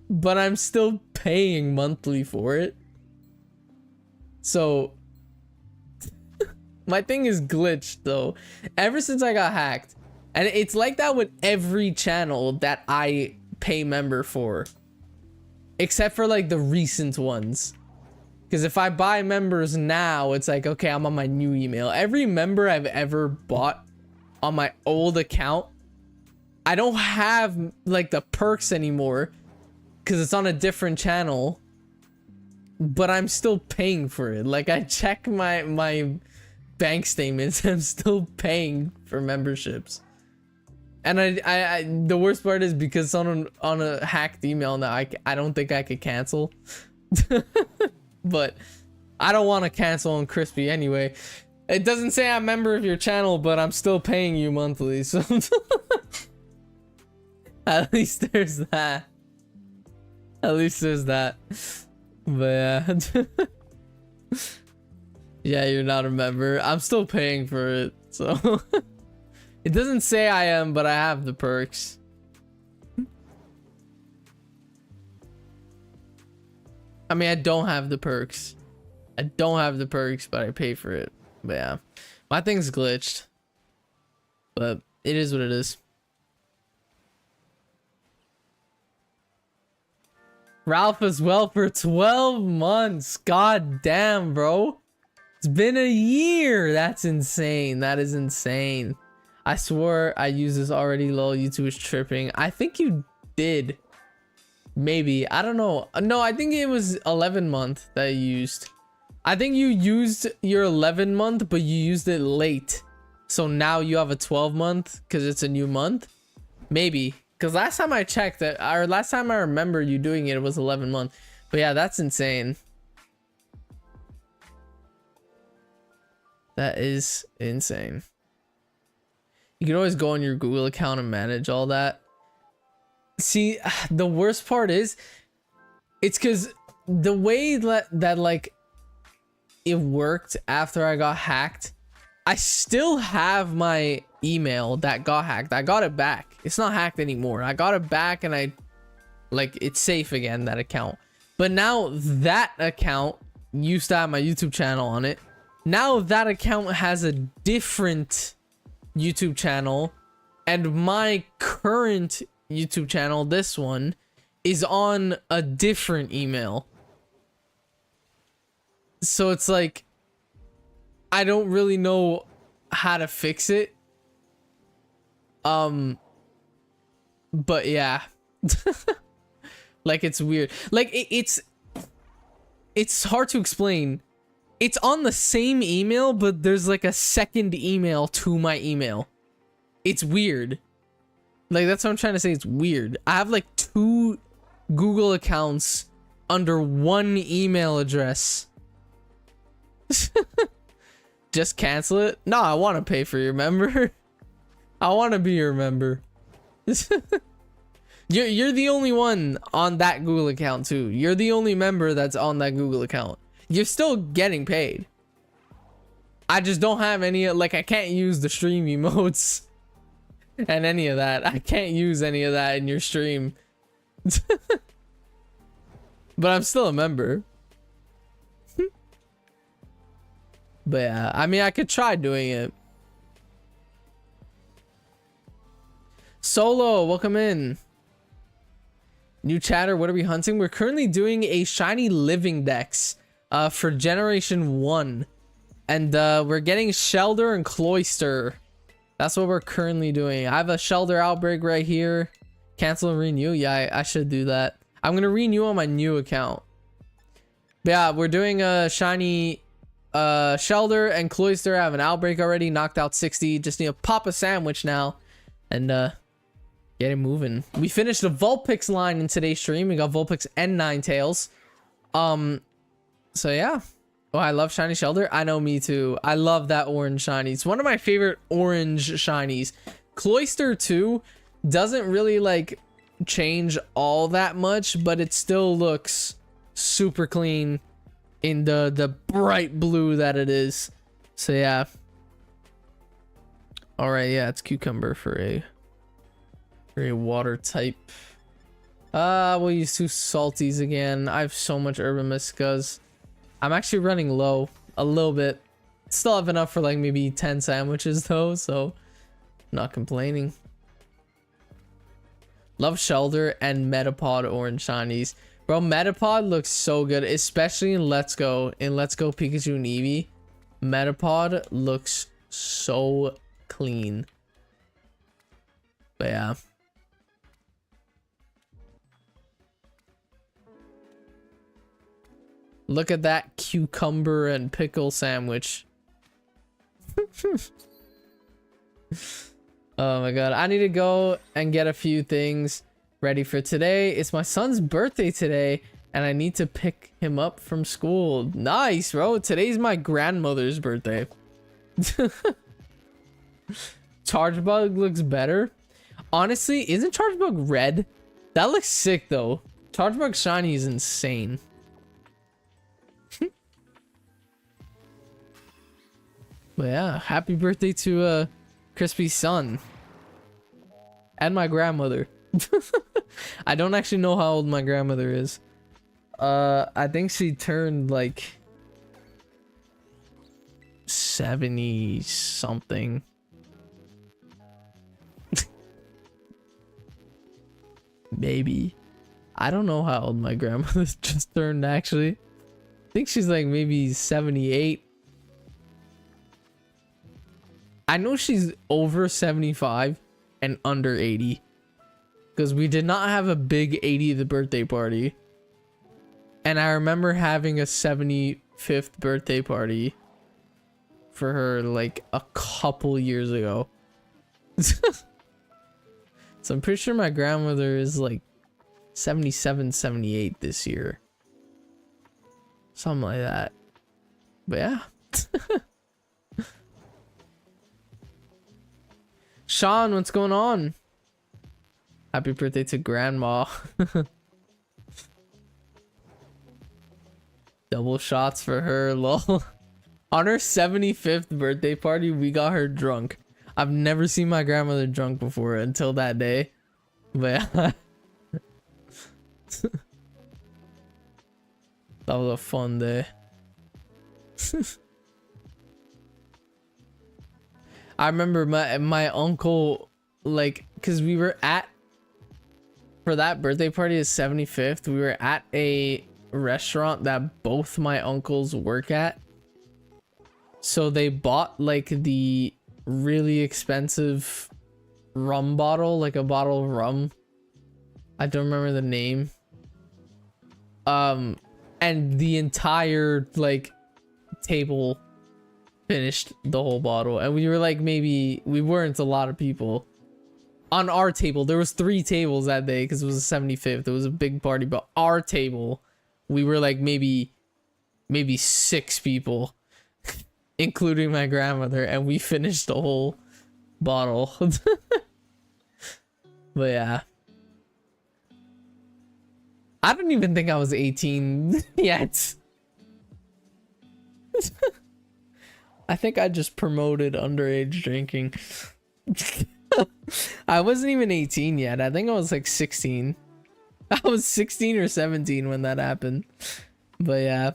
but I'm still paying monthly for it. So my thing is glitched though, ever since I got hacked. And it's like that with every channel that I pay member for, except for like the recent ones. Because if I buy members now, it's like, okay, I'm on my new email. Every member I've ever bought on my old account, I don't have like the perks anymore because it's on a different channel, but I'm still paying for it. Like, I check my bank statements, I'm still paying for memberships. And I the worst part is because on a hacked email now, I don't think I could cancel. But I don't want to cancel on Crispy anyway. It doesn't say I'm a member of your channel, but I'm still paying you monthly, so at least there's that. At least there's that. But yeah. Yeah, you're not a member. I'm still paying for it, so it doesn't say I am, but I have the perks. I mean, I don't have the perks. I don't have the perks, but I pay for it. But yeah, my thing's glitched. But it is what it is. Ralph as well for 12 months. God damn, bro. It's been a year. That's insane. That is insane. I swore I used this already. Lol, YouTube is tripping. I think you did. Maybe. I don't know. No, I think it was 11 month that you used. I think you used your 11 month, but you used it late. So now you have a 12 month because it's a new month. Maybe. Because last time I checked that, or last time I remember you doing it, it was 11 month. But yeah, that's insane. That is insane. You can always go on your Google account and manage all that. See, the worst part is, it's because the way that like it worked after I got hacked, I still have my email that got hacked. I got it back. It's not hacked anymore. I got it back and I like it's safe again, that account. But now that account used to have my YouTube channel on it. Now that account has a different YouTube channel, and my current YouTube channel, this one, is on a different email. So it's like I don't really know how to fix it. But yeah. Like it's weird. Like it's hard to explain. It's on the same email, but there's like a second email to my email. It's weird. Like that's what I'm trying to say. It's weird. I have like 2 Google accounts under one email address. Just cancel it? No, I want to pay for your member. I want to be your member. You're the only one on that Google account too. You're the only member that's on that Google account. You're still getting paid. I just don't have any, like I can't use the stream emotes and any of that. I can't use any of that in your stream. But I'm still a member. But yeah, I mean, I could try doing it. Solo, welcome in. New chatter, what are we hunting? We're currently doing a shiny living dex for generation 1. And we're getting Shellder and Cloyster. That's what we're currently doing. I have a Shellder outbreak right here. Cancel and renew. Yeah, I should do that. I'm going to renew on my new account. But yeah, we're doing a shiny Shellder and Cloyster. I have an outbreak already. Knocked out 60. Just need to pop a sandwich now. And get it moving. We finished the Vulpix line in today's stream. We got Vulpix and Ninetales. So yeah. Oh, I love shiny Shellder. I know, me too. I love that orange shiny. It's one of my favorite orange shinies. Cloyster too doesn't really like change all that much, but it still looks super clean in the bright blue that it is. So yeah. All right, yeah, it's cucumber for a water type. We'll use 2 salties again. I have so much urban mysticas. I'm actually running low a little bit. Still have enough for like maybe 10 sandwiches though, so not complaining. Love Shellder and Metapod orange shinies. Bro, Metapod looks so good, especially in Let's Go. In Let's Go Pikachu and Eevee, Metapod looks so clean. But yeah. Look at that cucumber and pickle sandwich. Oh my god. I need to go and get a few things ready for today. It's my son's birthday today, and I need to pick him up from school. Nice, bro. Today's my grandmother's birthday. Chargebug looks better. Honestly, isn't Chargebug red? That looks sick though. Chargebug shiny is insane. But yeah, happy birthday to Crispy's son and my grandmother. I don't actually know how old my grandmother is. I think she turned like 70 something. Maybe. I don't know how old my grandmother just turned, actually. I think she's like maybe 78. I know she's over 75 and under 80. Because we did not have a big 80th birthday party. And I remember having a 75th birthday party for her like a couple years ago. So I'm pretty sure my grandmother is like 77, 78 this year. Something like that. But yeah. Sean, what's going on? Happy birthday to grandma. Double shots for her, lol. On her 75th birthday party, we got her drunk. I've never seen my grandmother drunk before until that day. But yeah. That was a fun day. I remember my uncle, like, because we were at, for that birthday party, his 75th, we were at a restaurant that both my uncles work at. So they bought like the really expensive rum bottle, like a bottle of rum. I don't remember the name. And the entire like table finished the whole bottle, and we were like, maybe we weren't a lot of people on our table. There was 3 tables that day because it was a 75th. It was a big party, but our table, we were like maybe 6 people, including my grandmother, and we finished the whole bottle. But yeah, I don't even think I was 18 yet. I think I just promoted underage drinking. I wasn't even 18 yet. I think I was like 16. I was 16 or 17 when that happened. But yeah.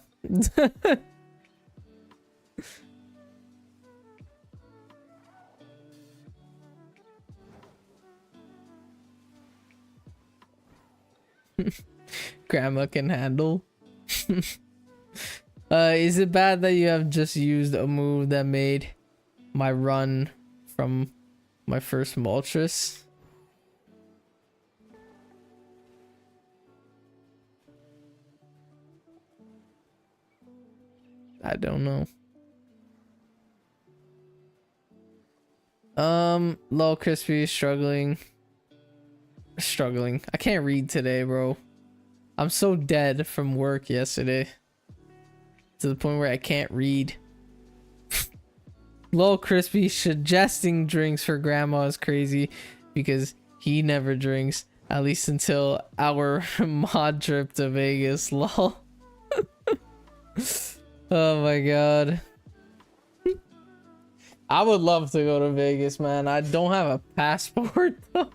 Grandma can handle. Is it bad that you have just used a move that made my run from my first Moltres? I don't know. Low Crispy struggling. I can't read today, bro. I'm so dead from work yesterday. To the point where I can't read. Lol Crispy suggesting drinks for grandma is crazy because he never drinks, at least until our mod trip to Vegas. Lol. Oh my god. I would love to go to Vegas, man. I don't have a passport though.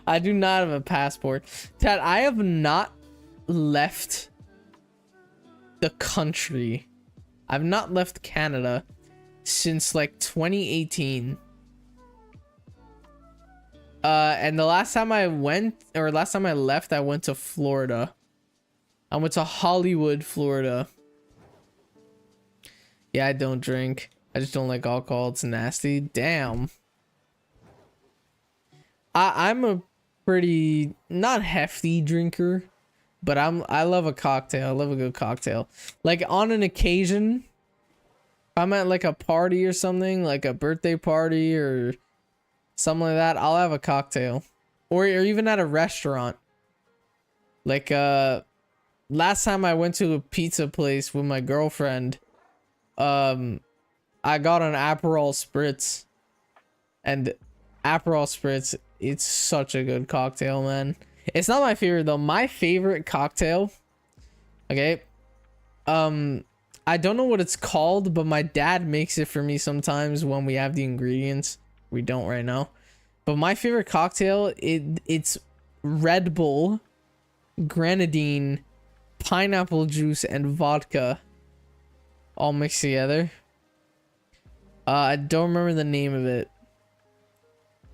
I do not have a passport. Ted, I have not left the country. I've not left Canada since like 2018. And the last time I went, or last time I left, I went to Florida. I went to Hollywood, Florida. Yeah, I don't drink. I just don't like alcohol. It's nasty. Damn. I'm a pretty not hefty drinker, but I love a cocktail. I love a good cocktail. Like on an occasion, if I'm at like a party or something, like a birthday party or something like that, I'll have a cocktail. Or even at a restaurant. Like last time I went to a pizza place with my girlfriend, I got an Aperol Spritz, and Aperol Spritz, it's such a good cocktail, man. It's not my favorite though. My favorite cocktail, okay, I don't know what it's called, but my dad makes it for me sometimes when we have the ingredients. We don't right now, but my favorite cocktail, it's Red Bull, grenadine, pineapple juice, and vodka all mixed together. I don't remember the name of it,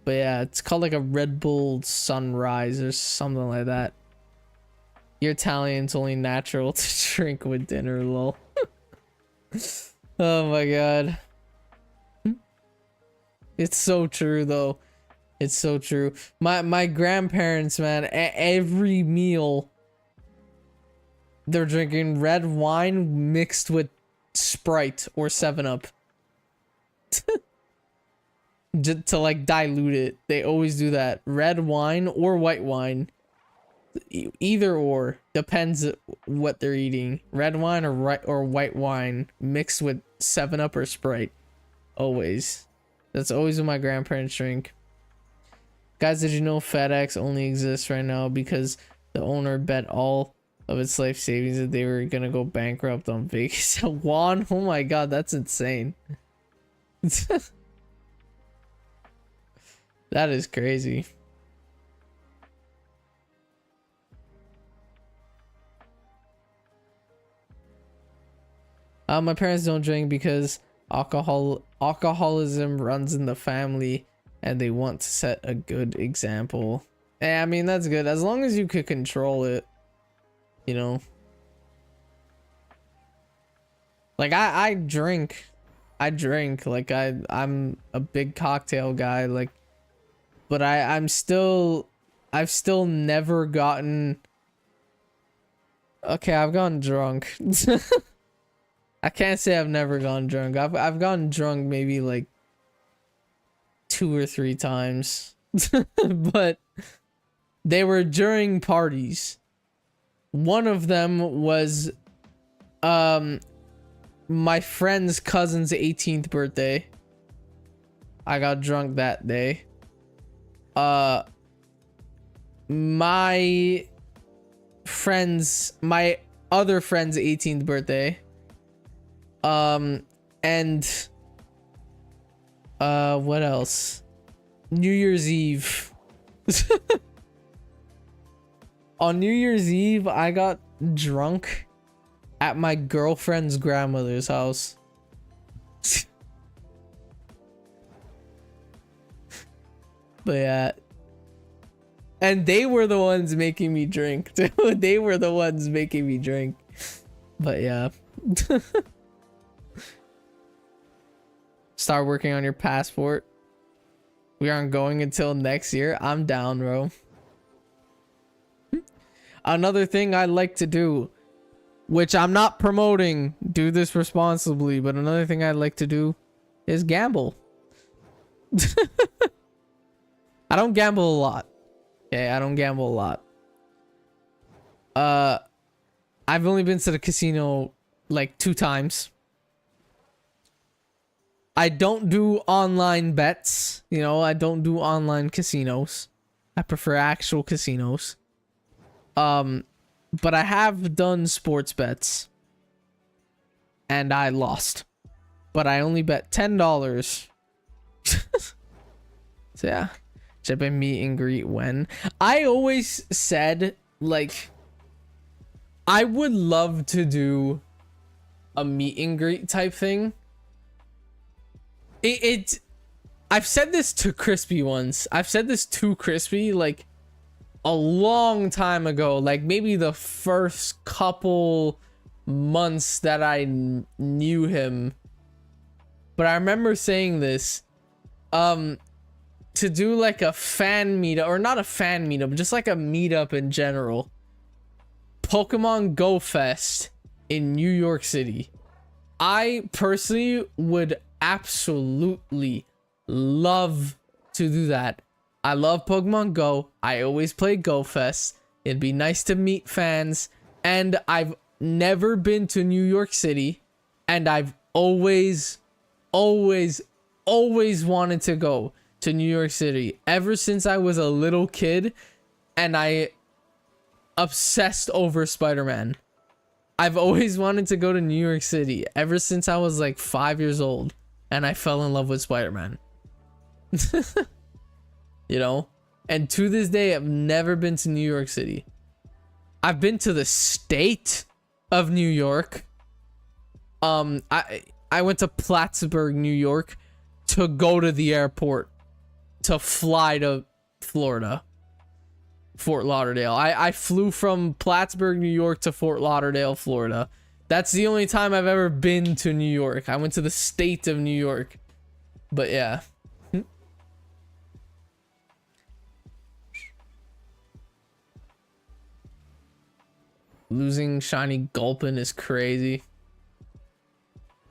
but yeah, it's called like a Red Bull Sunrise or something like that. You're Italian, it's only natural to drink with dinner, lol. Oh my god. It's so true though. It's so true. My grandparents, man, every meal they're drinking red wine mixed with Sprite or 7-Up. Just to like dilute it. They always do that. Red wine or white wine. Either or, depends what they're eating. Red wine or white wine mixed with 7-Up or Sprite. Always. That's always what my grandparents drink. Guys, did you know FedEx only exists right now because the owner bet all of its life savings that they were gonna go bankrupt on Vegas? Juan, oh my god, that's insane. That is crazy. My parents don't drink because alcoholism runs in the family and they want to set a good example. I mean, that's good as long as you could control it, you know. Like I drink like I'm a big cocktail guy, like, but I've still never gotten. Okay, I've gotten drunk. I can't say I've never gone drunk. I've gotten drunk maybe like 2 or 3 times. But they were during parties. One of them was my friend's cousin's 18th birthday. I got drunk that day. My other friend's 18th birthday. And what else? New Year's Eve. On New Year's Eve, I got drunk at my girlfriend's grandmother's house. But yeah. And they were the ones making me drink. They were the ones making me drink. But yeah. Start working on your passport. We aren't going until next year. I'm down, bro. Another thing I like to do, which I'm not promoting, do this responsibly, but another thing I like to do is gamble. I don't gamble a lot. Okay, I don't gamble a lot. I've only been to the casino like 2 times. I don't do online bets, you know, I don't do online casinos. I prefer actual casinos. But I have done sports bets. And I lost. But I only bet $10. So yeah. Should I meet and greet when? I always said, like, I would love to do a meet and greet type thing. I've said this to Crispy once. I've said this to Crispy like a long time ago, like maybe the first couple months that I knew him. But I remember saying this, to do like a fan meetup, or not a fan meetup, just like a meetup in general. Pokemon Go Fest in New York City. I personally would absolutely love to do that. I love Pokemon Go. I always play Go Fest. It'd be nice to meet fans. And I've never been to New York City. And I've always wanted to go to New York City ever since I was a little kid. And I obsessed over Spider-Man. I've always wanted to go to New York City ever since I was like 5 years old. And I fell in love with Spider-Man. You know? And to this day, I've never been to New York City. I've been to the state of New York. I went to Plattsburgh, New York to go to the airport to fly to Florida. Fort Lauderdale. I flew from Plattsburgh, New York to Fort Lauderdale, Florida. That's the only time I've ever been to New York. I went to the state of New York. But yeah. Losing Shiny Gulpin is crazy.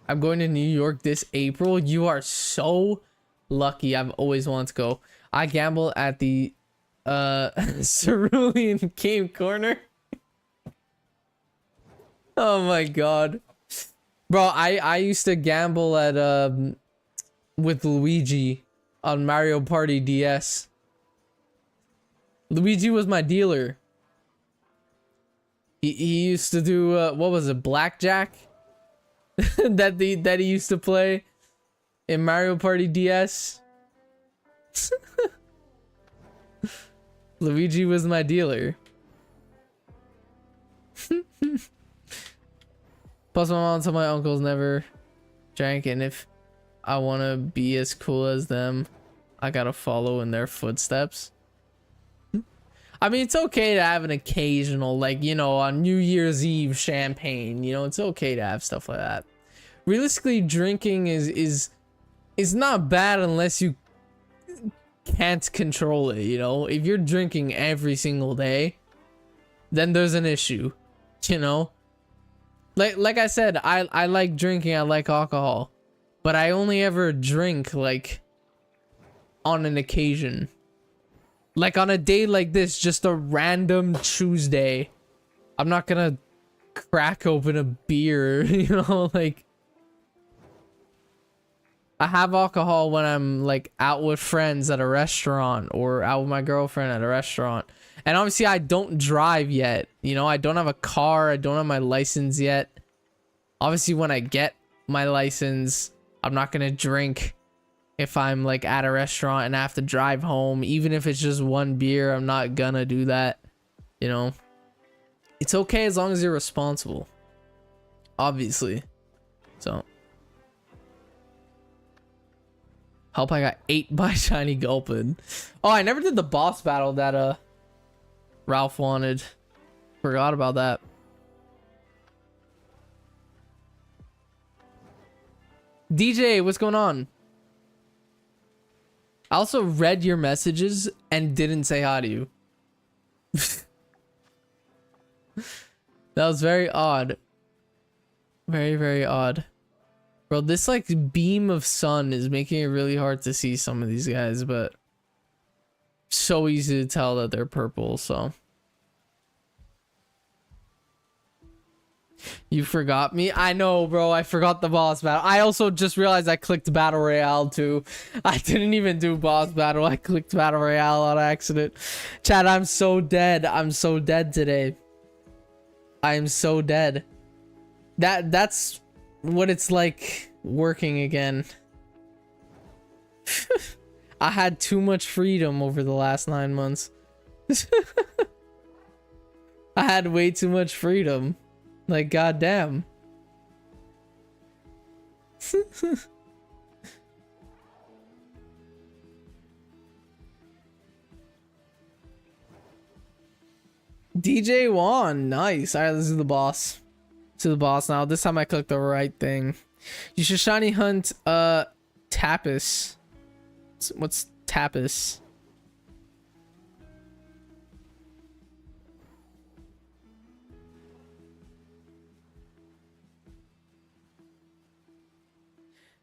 I'm going to New York this April. You are so lucky. I've always wanted to go. I gamble at the Cerulean Game Corner. Oh my god. Bro, I used to gamble at with Luigi on Mario Party DS. Luigi was my dealer. He used to do what was it, blackjack? that he used to play in Mario Party DS. Luigi was my dealer. Plus my mom told my uncles never drank, and if I want to be as cool as them, I gotta follow in their footsteps. I mean, it's okay to have an occasional, like, you know, on New Year's Eve champagne, you know, it's okay to have stuff like that. Realistically, drinking is not bad unless you can't control it, you know? If you're drinking every single day, then there's an issue, you know? Like I said, I like drinking, I like alcohol, but I only ever drink, like, on an occasion. Like on a day like this, just a random Tuesday, I'm not gonna crack open a beer, you know, like I have alcohol when I'm like out with friends at a restaurant or out with my girlfriend at a restaurant. And obviously I don't drive yet, you know, I don't have a car, I don't have my license yet. Obviously when I get my license, I'm not gonna drink. If I'm like at a restaurant and I have to drive home, even if it's just one beer, I'm not gonna do that. You know, it's okay as long as you're responsible, obviously. So, hope I got ate by Shiny Gulpin. Oh, I never did the boss battle that Ralph wanted. Forgot about that. DJ, what's going on? I also read your messages and didn't say hi to you. That was very odd. Very, very odd. Bro, this like beam of sun is making it really hard to see some of these guys, but so easy to tell that they're purple, so. You forgot me? I know, bro. I forgot the boss battle. I also just realized I clicked Battle Royale too. I didn't even do boss battle. I clicked Battle Royale on accident. Chat, I'm so dead. I'm so dead today. I'm so dead. That's what it's like working again. I had too much freedom over the last 9 months. I had way too much freedom. Like, goddamn. DJ Juan, nice. All right, let's do the boss. To the boss now. This time I clicked the right thing. You should shiny hunt Tapis. What's Tapis?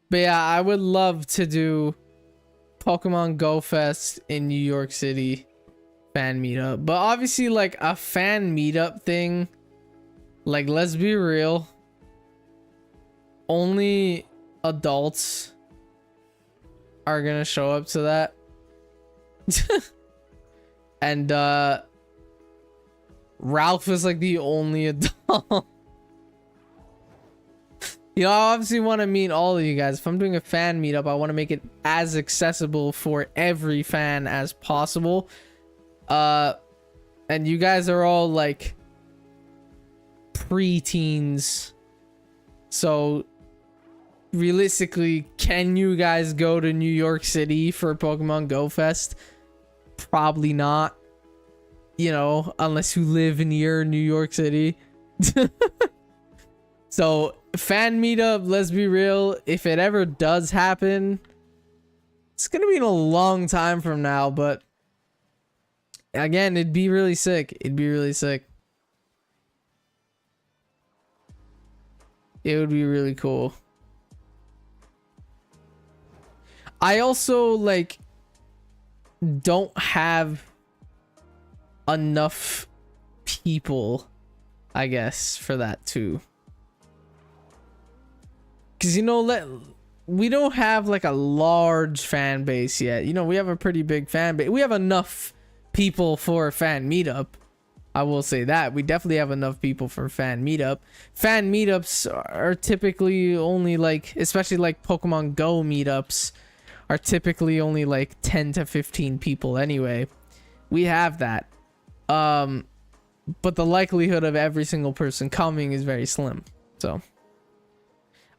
But yeah, I would love to do Pokemon Go Fest in New York City fan meetup. But obviously, like a fan meetup thing, like let's be real, only adults are gonna show up to that. And Ralph is like the only adult. You know, I obviously want to meet all of you guys. If I'm doing a fan meetup, I want to make it as accessible for every fan as possible. And you guys are all like pre-teens. So realistically, can you guys go to New York City for Pokemon Go Fest? Probably not. you know, unless you live near New York City. So fan meetup, let's be real, if it ever does happen, it's gonna be in a long time from now, but again, it'd be really sick. It'd be really sick. It would be really cool. I also like don't have enough people, I guess, for that too. Cause you know, we don't have like a large fan base yet. You know, we have a pretty big fan base. We have enough people for a fan meetup. I will say that we definitely have enough people for fan meetup. Fan meetups are typically only like, especially like Pokemon Go meetups, are typically only like 10 to 15 people anyway. We have that. But the likelihood of every single person coming is very slim. So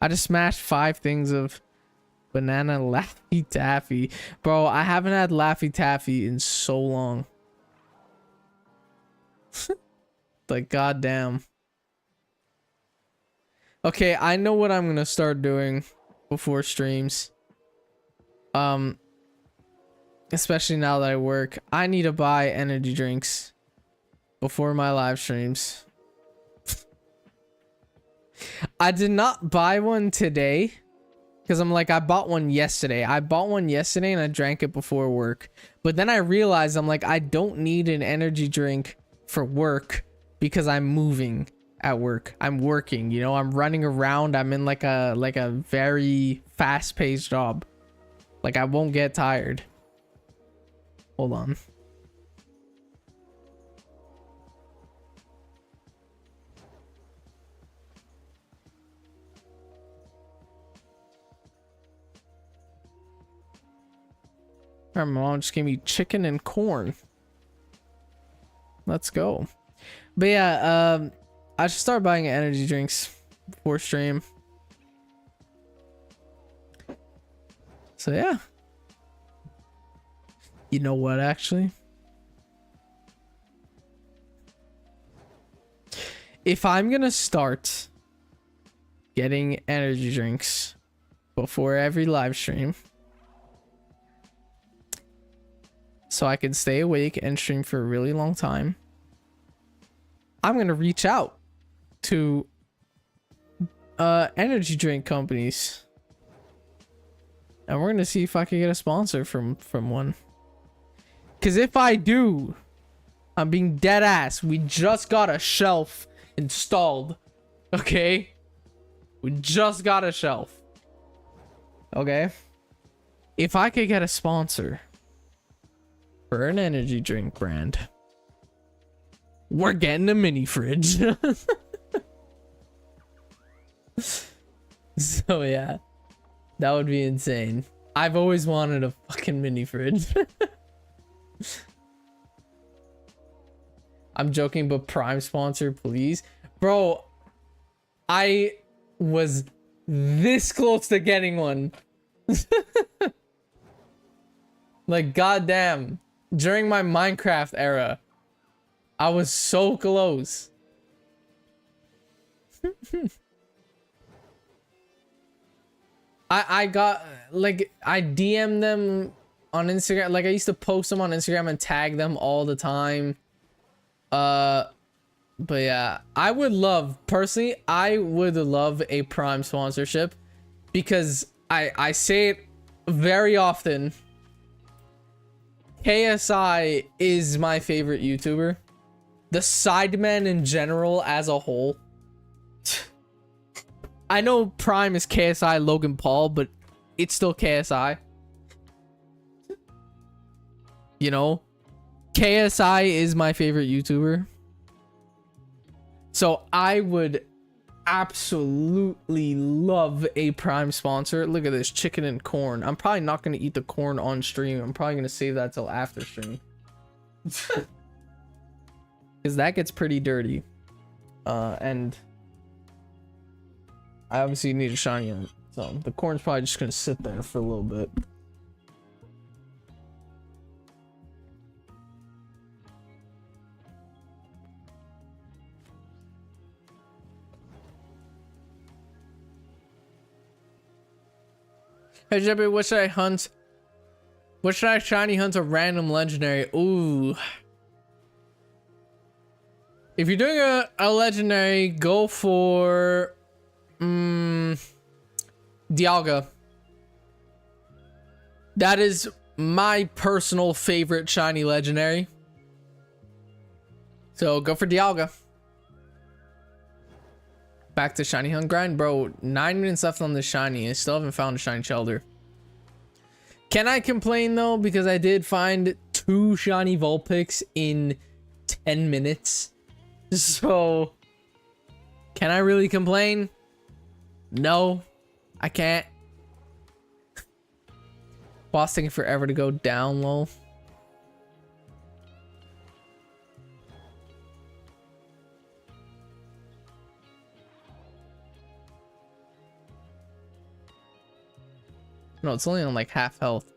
I just smashed 5 things of banana Laffy Taffy. Bro, I haven't had Laffy Taffy in so long. Like, goddamn. Okay, I know what I'm gonna start doing before streams. Especially now that I work. I need to buy energy drinks before my live streams. I did not buy one today because I'm like, I bought one yesterday. I bought one yesterday and I drank it before work. But then I realized I'm like, I don't need an energy drink for work because I'm moving at work. I'm working, you know, I'm running around. I'm in like a very fast-paced job. Like, I won't get tired. Hold on. My mom just gave me chicken and corn. Let's go. But yeah, I should start buying energy drinks before stream. So yeah. You know what, actually? If I'm gonna start getting energy drinks before every live stream, so I can stay awake and stream for a really long time, I'm gonna reach out to energy drink companies, and we're gonna see if I can get a sponsor from one. Because if I do, I'm being dead ass. We just got a shelf installed. Okay? We just got a shelf. Okay? If I could get a sponsor for an energy drink brand, we're getting a mini fridge. So yeah, that would be insane. I've always wanted a fucking mini fridge. I'm joking, but Prime sponsor, please. Bro, I was this close to getting one. Like, goddamn. During my Minecraft era, I was so close. I got, like, I DM'd them on Instagram. Like, I used to post them on Instagram and tag them all the time. But yeah, I would love, personally, I would love a Prime sponsorship, because I say it very often. KSI is my favorite YouTuber. The Sidemen in general as a whole. I know Prime is KSI Logan Paul, but it's still KSI. You know? KSI is my favorite YouTuber. So I would absolutely love a Prime sponsor. Look at this, chicken and corn. I'm probably not going to eat the corn on stream. I'm probably going to save that till after stream. Because that gets pretty dirty. And I obviously need a shiny on it. So the corn's probably just going to sit there for a little bit. Hey Jebby, what should I hunt? What should I shiny hunt a random legendary? Ooh. If you're doing a legendary, go for Dialga. That is my personal favorite shiny legendary. So go for Dialga. Back to shiny hunt grind, bro. 9 minutes left on the shiny. I still haven't found a shiny Shellder. Can I complain though? Because I did find 2 shiny Vulpix in 10 minutes. So can I really complain? No, I can't. Boss taking forever to go down low. No, it's only on like half health.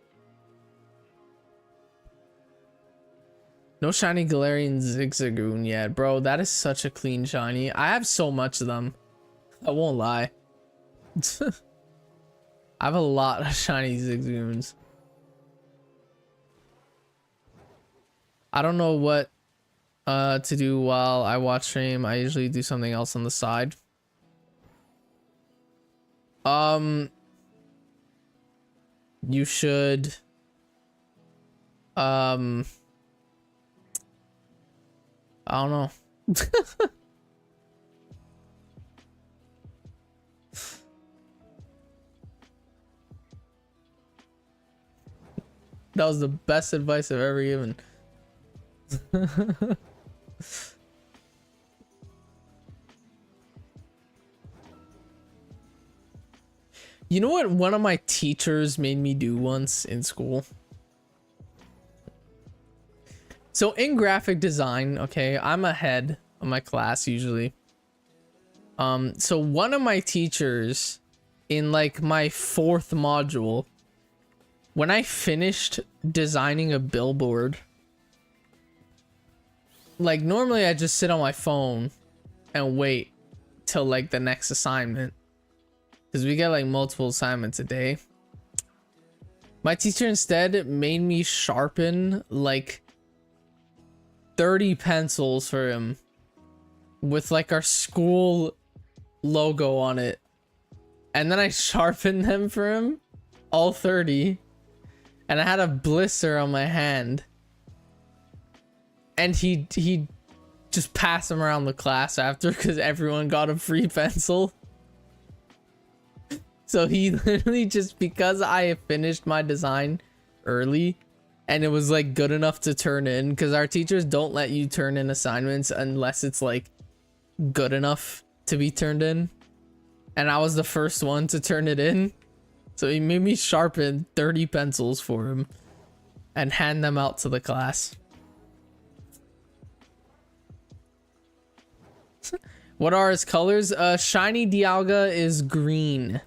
No shiny Galarian Zigzagoon yet, bro. That is such a clean shiny. I have so much of them. I won't lie. I have a lot of shiny Zigzagoons. I don't know what to do while I watch stream. I usually do something else on the side. You should I don't know. That was the best advice I've ever given. You know what one of my teachers made me do once in school? So in graphic design, okay, I'm ahead of my class usually. So one of my teachers in like my 4th module, when I finished designing a billboard, like normally I just sit on my phone and wait till like the next assignment, because we get like multiple assignments a day. My teacher instead made me sharpen like 30 pencils for him with like our school logo on it, and then I sharpened them for him, all 30, and I had a blister on my hand, and he just passed them around the class after because everyone got a free pencil. So he literally, just because I finished my design early and it was like good enough to turn in, because our teachers don't let you turn in assignments unless it's like good enough to be turned in, and I was the first one to turn it in, so he made me sharpen 30 pencils for him and hand them out to the class. What are his colors? Shiny Dialga is green.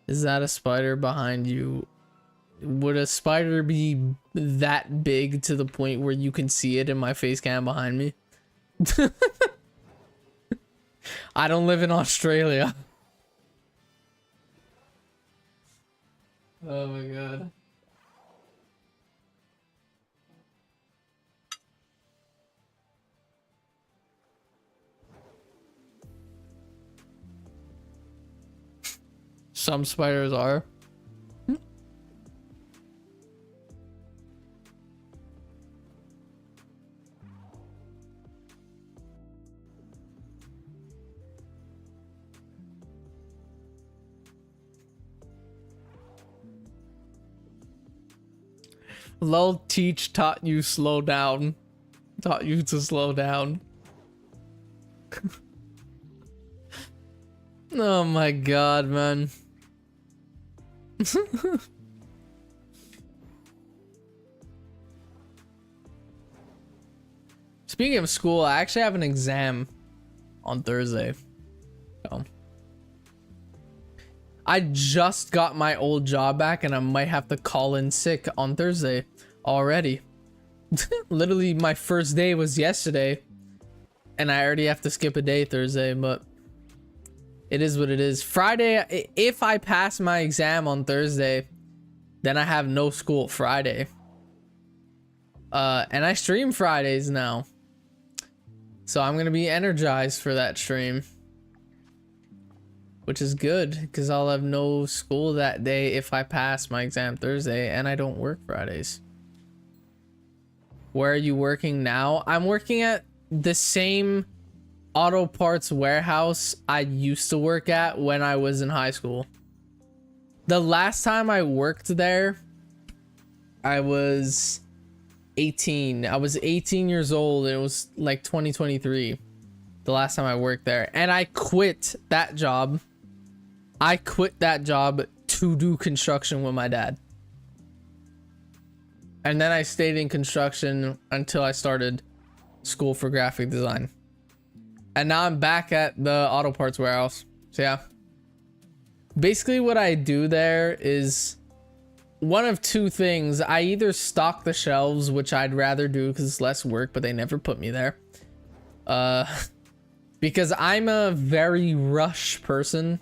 Is that a spider behind you? Would a spider be that big to the point where you can see it in my face cam behind me? I don't live in Australia. Oh my god. Some spiders are. Lol, teach taught you slow down. Taught you to slow down. Oh my god, man. Speaking of school, I actually have an exam on Thursday. So I just got my old job back and I might have to call in sick on Thursday already. Literally my first day was yesterday and I already have to skip a day Thursday, but it is what it is. Friday, if I pass my exam on Thursday, then I have no school Friday. And I stream Fridays now. So I'm gonna be energized for that stream. Which is good, because I'll have no school that day if I pass my exam Thursday, and I don't work Fridays. Where are you working now? I'm working at the same auto parts warehouse I used to work at when I was in high school. The last time I worked there, I was 18. I was 18 years old, and it was like 2023. The last time I worked there. And I quit that job. I quit that job to do construction with my dad. And then I stayed in construction until I started school for graphic design. And now I'm back at the auto parts warehouse. So yeah. Basically what I do there is one of two things. I either stock the shelves, which I'd rather do because it's less work, but they never put me there. Because I'm a very rush person.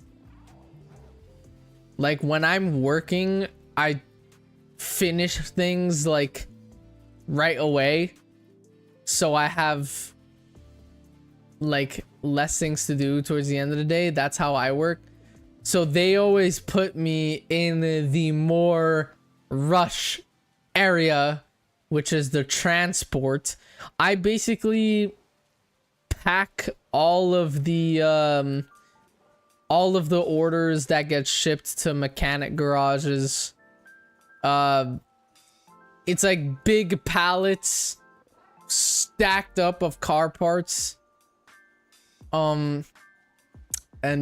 Like when I'm working, I finish things like right away. So I have like less things to do towards the end of the day. That's how I work. So they always put me in the more rush area, which is the transport. I basically pack all of the orders that get shipped to mechanic garages. It's like big pallets stacked up of car parts. And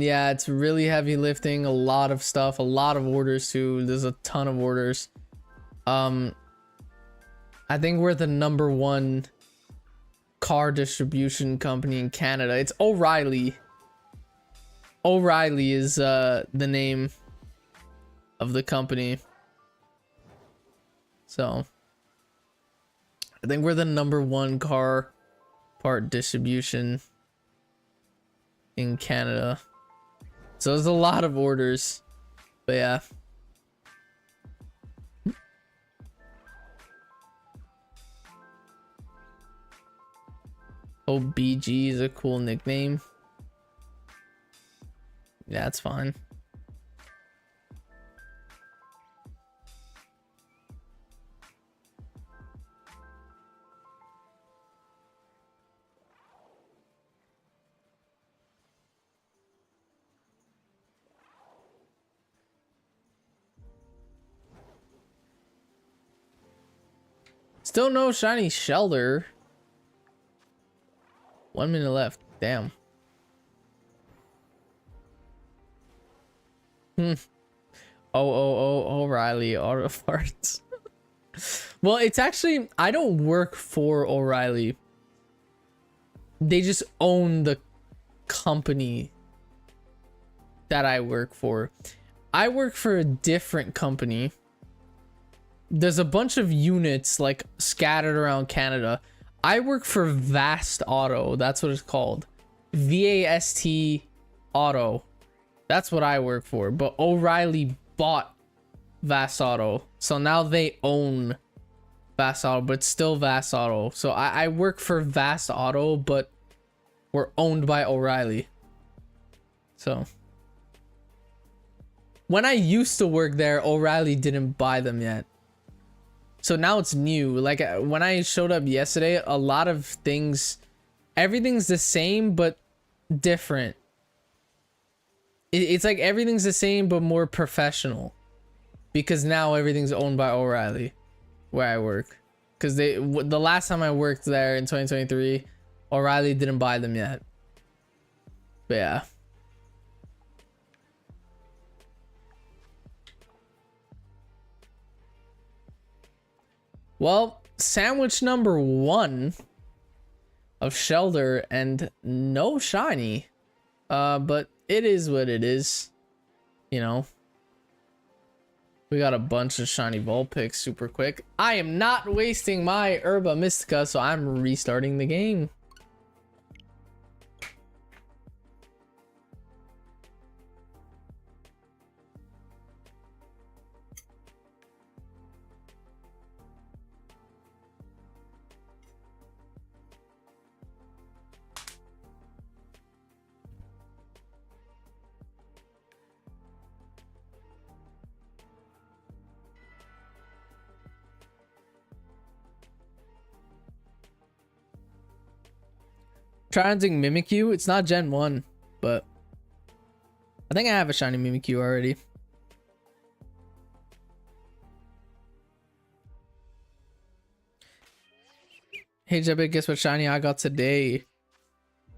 yeah, it's really heavy lifting, a lot of stuff, a lot of orders too. There's a ton of orders. I think we're the #1 car distribution company in Canada. It's O'Reilly. O'Reilly is the name of the company. So I think we're the #1 car part distribution in Canada. So there's a lot of orders. But yeah. OBG is a cool nickname. Yeah, it's fine. Still no shiny Shellder. 1 minute left. Damn. O'Reilly Auto Parts. Well, it's actually, I don't work for O'Reilly. They just own the company that I work for. I work for a different company. There's a bunch of units like scattered around Canada. I work for Vast Auto. That's what it's called. VAST Auto. That's what I work for. But O'Reilly bought Vast Auto. So now they own Vast Auto, but it's still Vast Auto. So I work for Vast Auto, but we're owned by O'Reilly. So when I used to work there, O'Reilly didn't buy them yet. So now it's new. Like when I showed up yesterday, a lot of things, everything's the same, but different. It's like everything's the same, but more professional. Because now everything's owned by O'Reilly, where I work. Because the last time I worked there in 2023, O'Reilly didn't buy them yet. But yeah. Well, sandwich #1 of Shellder and no shiny. But it is what it is. you know. We got a bunch of shiny Vulpix super quick. I am not wasting my Herba Mystica, so I'm restarting the game. Trying to Mimikyu. It's not Gen 1, but I think I have a shiny Mimikyu already. Hey Jebba, guess what shiny I got today?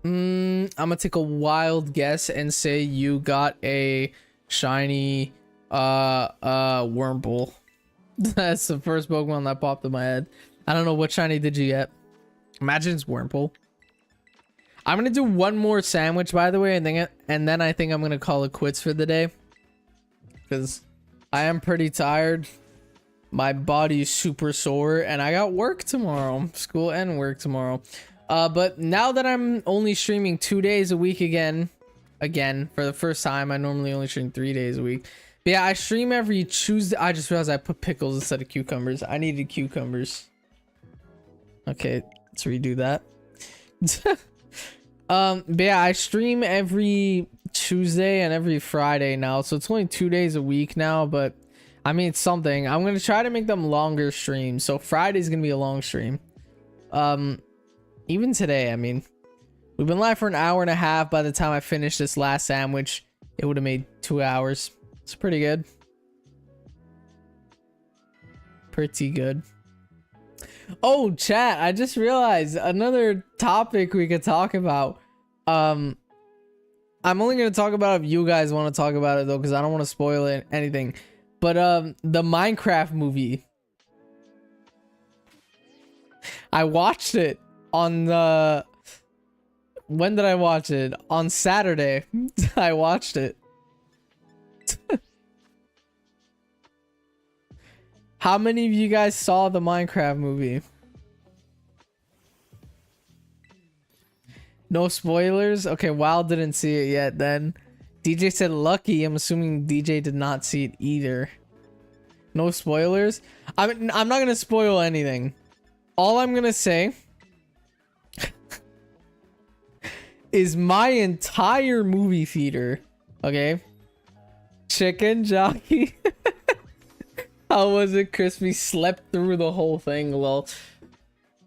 I'm gonna take a wild guess and say you got a shiny Wurmple. That's the first Pokemon that popped in my head. I don't know what shiny did you get. Imagine it's Wurmple. I'm gonna do one more sandwich, by the way, and then I think I'm gonna call it quits for the day, because I am pretty tired. My body's super sore, and I got work tomorrow, school and work tomorrow. But now that I'm only streaming 2 days a week again for the first time, I normally only stream 3 days a week. But yeah, I stream every Tuesday. I just realized I put pickles instead of cucumbers. I needed cucumbers. Okay, let's redo that. But yeah, I stream every Tuesday and every Friday now, so it's only 2 days a week now, but I mean, it's something. I'm gonna try to make them longer streams, so Friday's gonna be a long stream. Even today, I mean, we've been live for an hour and a half. By the time I finish this last sandwich, it would have made 2 hours. It's pretty good. Pretty good. Oh, chat, I just realized another topic we could talk about. I'm only going to talk about if you guys want to talk about it, though, because I don't want to spoil anything. But the Minecraft movie. I watched it on the... When did I watch it? On Saturday. I watched it. How many of you guys saw the Minecraft movie? No spoilers? Okay, Wild didn't see it yet then. DJ said lucky. I'm assuming DJ did not see it either. No spoilers? I'm not going to spoil anything. All I'm going to say is my entire movie theater, okay? Chicken jockey. How was it? Crispy slept through the whole thing. Lol.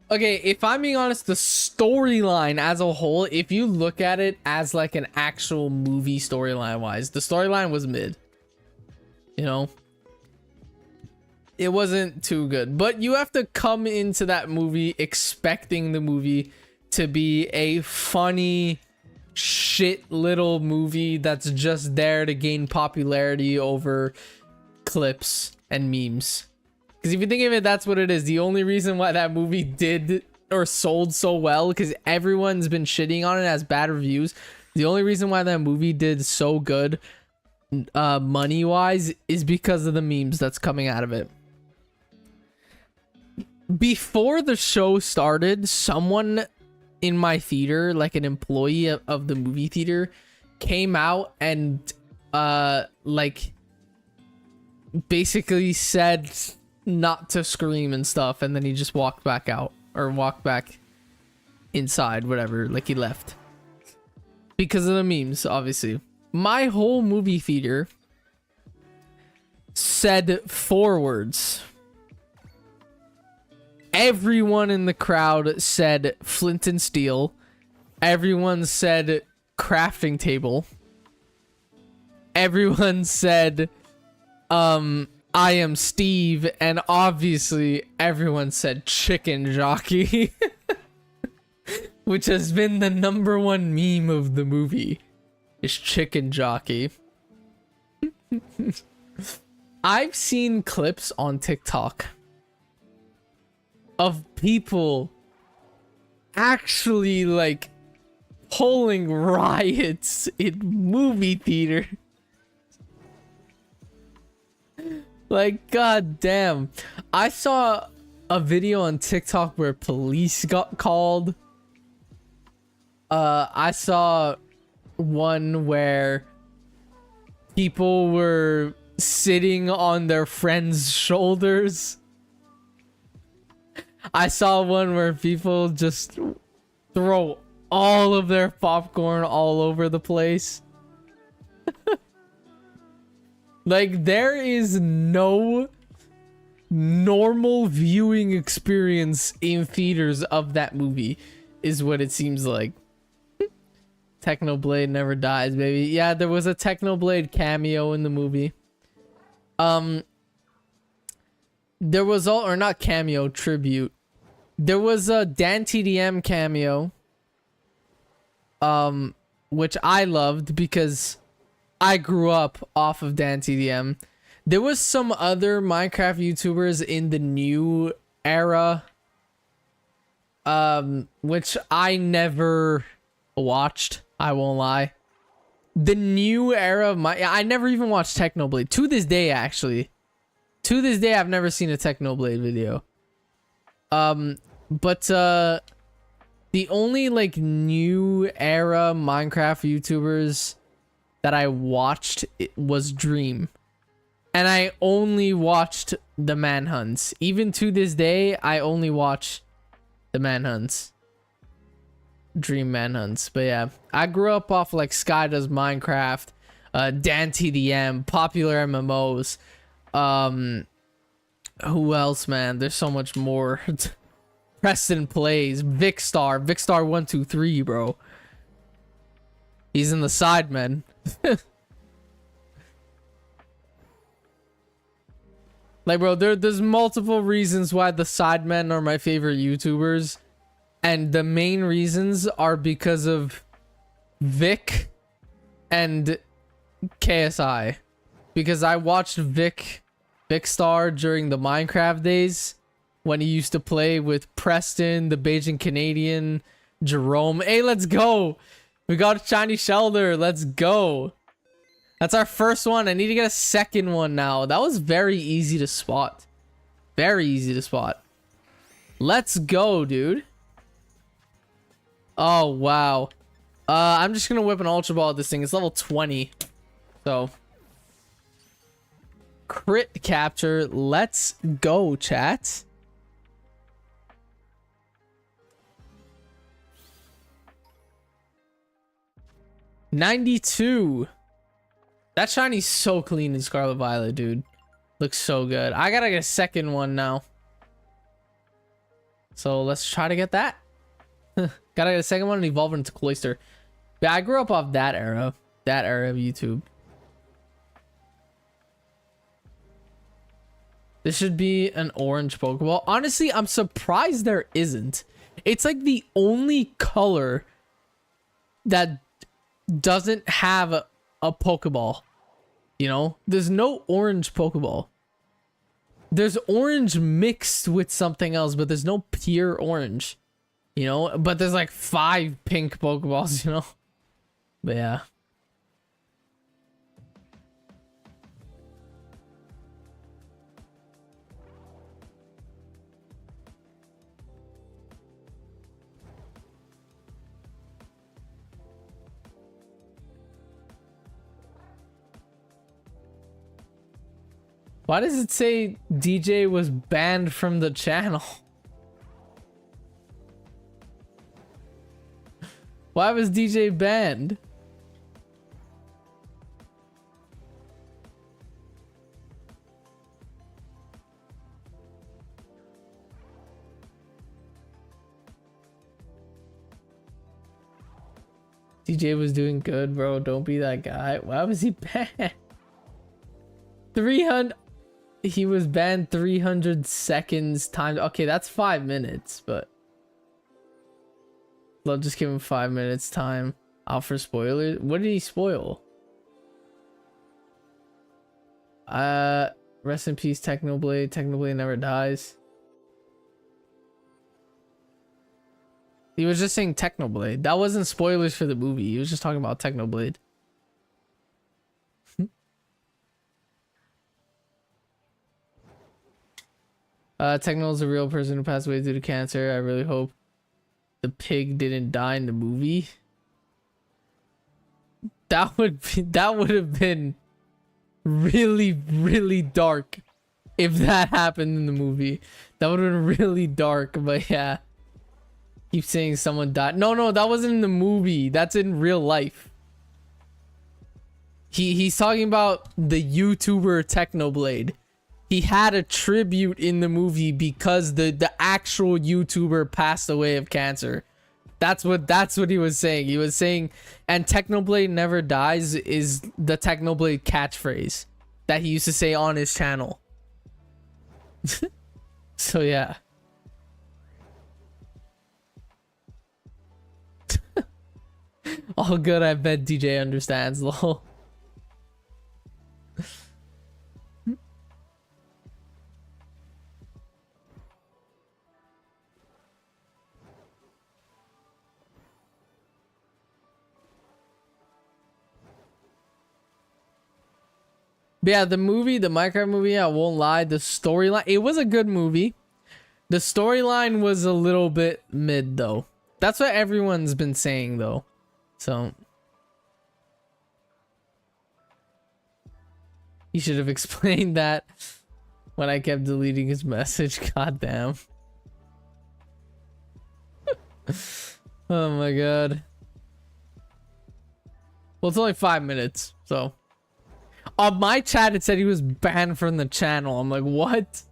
Okay, if I'm being honest, the storyline as a whole, if you look at it as like an actual movie storyline wise, the storyline was mid. You know? It wasn't too good. But you have to come into that movie expecting the movie to be a funny shit little movie that's just there to gain popularity over clips and memes. Because if you think of it, that's what it is. The only reason why that movie did or sold so well, because everyone's been shitting on it, as bad reviews. The only reason why that movie did so good money wise is because of the memes that's coming out of it. Before the show started, someone in my theater, like an employee of the movie theater, came out and like basically said not to scream and stuff, and then he just walked back out, or walked back inside, whatever, like he left because of the memes. Obviously my whole movie theater said 4 words. Everyone in the crowd said flint and steel. Everyone said crafting table. Everyone said I am Steve, and obviously everyone said chicken jockey. Which has been the #1 meme of the movie, is chicken jockey. I've seen clips on TikTok of people actually like holding riots in movie theater Like, god damn. I saw a video on TikTok where police got called. I saw one where people were sitting on their friends' shoulders. I saw one where people just throw all of their popcorn all over the place. Like, there is no normal viewing experience in theaters of that movie, is what it seems like. Technoblade never dies, baby. Yeah, there was a Technoblade cameo in the movie. There was or not cameo, tribute. There was a Dan TDM cameo. Which I loved because I grew up off of Dan TDM. There was some other Minecraft YouTubers in the new era, which I never watched. I won't lie. The new era of I never even watched Technoblade. To this day, actually. To this day, I've never seen a Technoblade video. But the only like new era Minecraft YouTubers that I watched was Dream. And I only watched the Manhunts. Even to this day, I only watch the Manhunts. Dream Manhunts. But yeah, I grew up off like Sky Does Minecraft, Dan TDM, popular MMOs. Who else, man? There's so much more. Preston Plays, Vicstar 123, bro. He's in the Sidemen. Like, bro, there's multiple reasons why the Sidemen are my favorite YouTubers. And the main reasons are because of Vic and KSI. Because I watched Vicstar during the Minecraft days when he used to play with Preston, the Beijing Canadian, Jerome. Hey, let's go. We got a shiny Shellder. Let's go. That's our first one. I need to get a second one now. That was very easy to spot. Very easy to spot. Let's go, dude. Oh, wow. I'm just going to whip an Ultra Ball at this thing. It's level 20. So, crit capture. Let's go, chat. $92. That shiny's so clean in Scarlet Violet, dude. Looks so good. I gotta get a second one now. So let's try to get that. Gotta get a second one and evolve into Cloyster. Yeah, I grew up off that era. That era of YouTube. This should be an orange Pokeball. Honestly, I'm surprised there isn't. It's like the only color that doesn't have a Pokeball. You know, there's no orange Pokeball. There's orange mixed with something else, but there's no pure orange. You know, but there's like 5 pink Pokeballs, you know. But yeah. Why does it say DJ was banned from the channel? Why was DJ banned? DJ was doing good, bro. Don't be that guy. Why was he banned? 300. He was banned 300 seconds times. Okay, that's 5 minutes, but I'll just give him 5 minutes time out for spoilers. What did he spoil? Rest in peace, Technoblade. Technoblade never dies. He was just saying Technoblade. That wasn't spoilers for the movie. He was just talking about Technoblade. Techno is a real person who passed away due to cancer. I really hope the pig didn't die in the movie. That would have been really, really dark if that happened in the movie. That would have been really dark, but yeah. Keep saying someone died. No, that wasn't in the movie. That's in real life. He's talking about the YouTuber Technoblade. He had a tribute in the movie because the actual YouTuber passed away of cancer. That's what he was saying. He was saying, and Technoblade never dies is the Technoblade catchphrase that he used to say on his channel. So yeah. All good, I bet DJ understands, lol. But yeah, the movie, the Minecraft movie, I won't lie, the storyline, it was a good movie. The storyline was a little bit mid though. That's what everyone's been saying though. So he should have explained that when I kept deleting his message. God damn. Oh my god. Well, it's only 5 minutes, so. On my chat, it said he was banned from the channel. I'm like, what?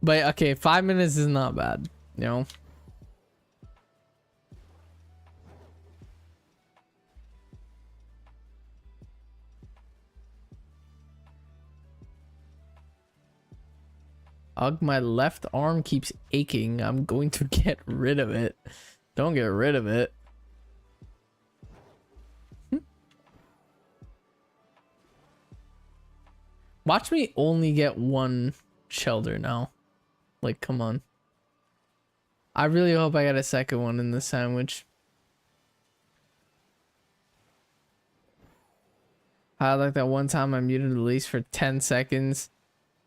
But okay, 5 minutes is not bad, you know? Ugh, my left arm keeps aching. I'm going to get rid of it. Don't get rid of it. Watch me only get one Shellder now. Like, come on. I really hope I got a second one in the sandwich. I like that one time I muted Elise for 10 seconds.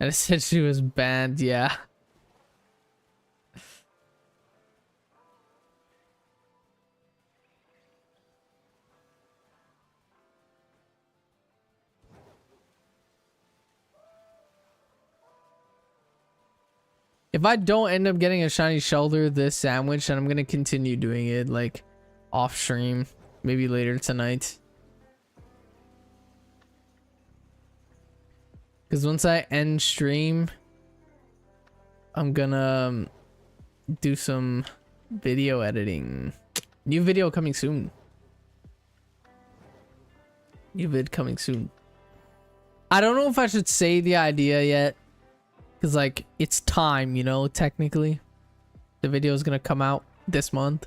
And it said she was banned, yeah. If I don't end up getting a shiny Shellder this sandwich, then I'm gonna continue doing it like off stream, maybe later tonight. Because once I end stream, I'm gonna do some video editing. New video coming soon. New vid coming soon. I don't know if I should say the idea yet. Because, like, it's time, you know, technically. The video is going to come out this month.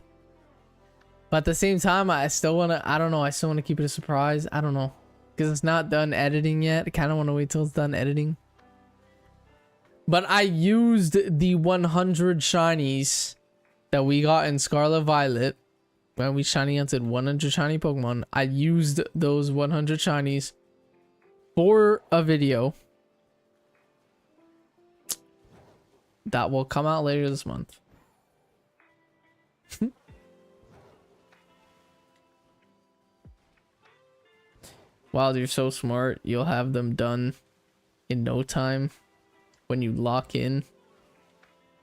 But at the same time, I still want to, I don't know, I still want to keep it a surprise. I don't know. Because it's not done editing yet. I kind of want to wait till it's done editing. But I used the 100 shinies that we got in Scarlet Violet. When we shiny hunted 100 shiny Pokemon. I used those 100 shinies for a video that will come out later this month. Wow, you're so smart. You'll have them done in no time when you lock in.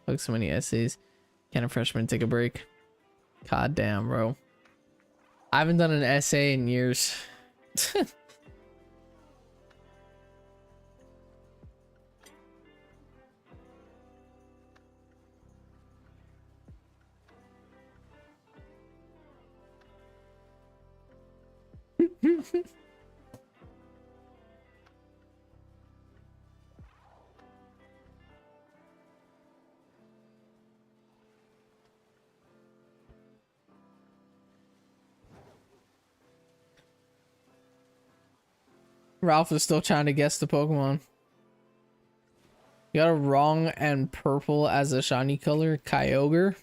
Like so many essays. Can a freshman take a break? God damn, bro. I haven't done an essay in years. Ralph is still trying to guess the Pokemon. You got a wrong and purple as a shiny color. Kyogre.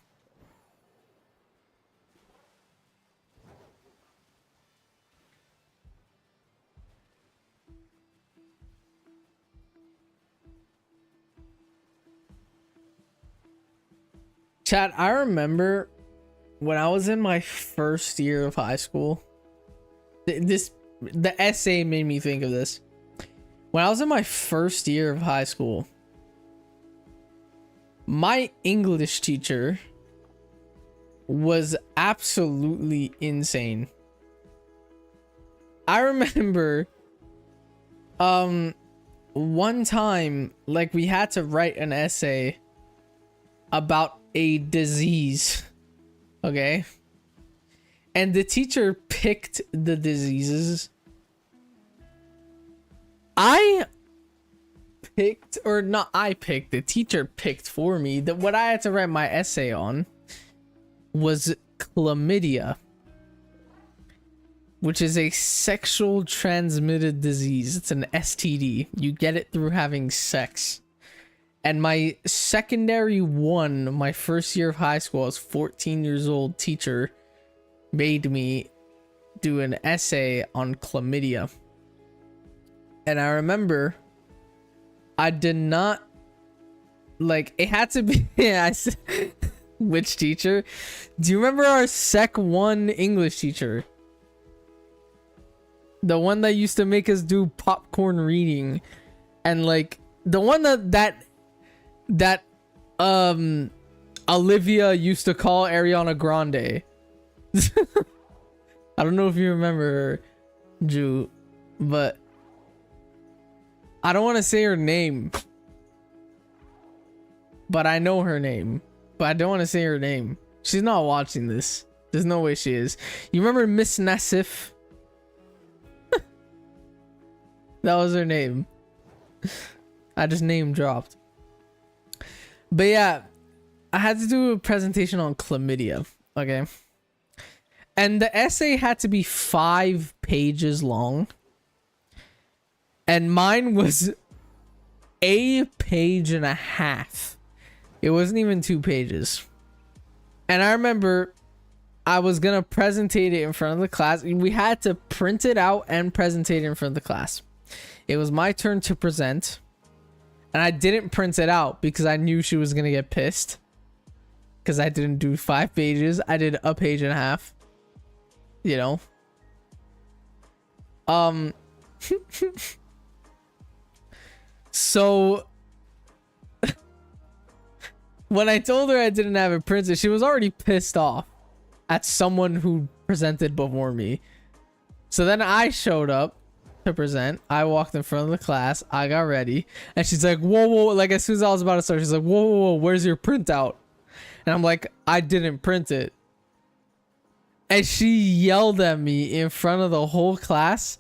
Chat, I remember when I was in my first year of high school. The essay made me think of this. When I was in my first year of high school, my English teacher was absolutely insane. I remember one time, like, we had to write an essay about a disease, okay? And the teacher picked the diseases. I picked, or not I picked, the teacher picked for me that what I had to write my essay on was chlamydia, which is a sexual transmitted disease. It's an STD. You get it through having sex. And my secondary one, my first year of high school, I was 14 years old, teacher made me do an essay on chlamydia. And I remember I did not, like, it had to be, yeah, I said, which teacher? Do you remember our Sec 1 English teacher? The one that used to make us do popcorn reading, and like the one that Olivia used to call Ariana Grande. I don't know if you remember her, Ju, but I don't want to say her name, but I know her name, but I don't want to say her name. She's not watching this. There's no way she is. You remember Miss Nassif? That was her name. I just name dropped. But yeah, I had to do a presentation on chlamydia, okay? And the essay had to be 5 pages long. And mine was a page and a half. It wasn't even 2 pages. And I remember I was gonna presentate it in front of the class. We had to print it out and presentate it in front of the class. It was my turn to present, and I didn't print it out because I knew she was gonna get pissed because I didn't do 5 pages. I did a page and a half, you know. So when I told her I didn't have it printed, she was already pissed off at someone who presented before me. So then I showed up to present. I walked in front of the class. I got ready, and she's like, "Whoa, whoa!" Like, as soon as I was about to start, she's like, "Whoa, whoa, whoa! Where's your printout?" And I'm like, "I didn't print it." And she yelled at me in front of the whole class.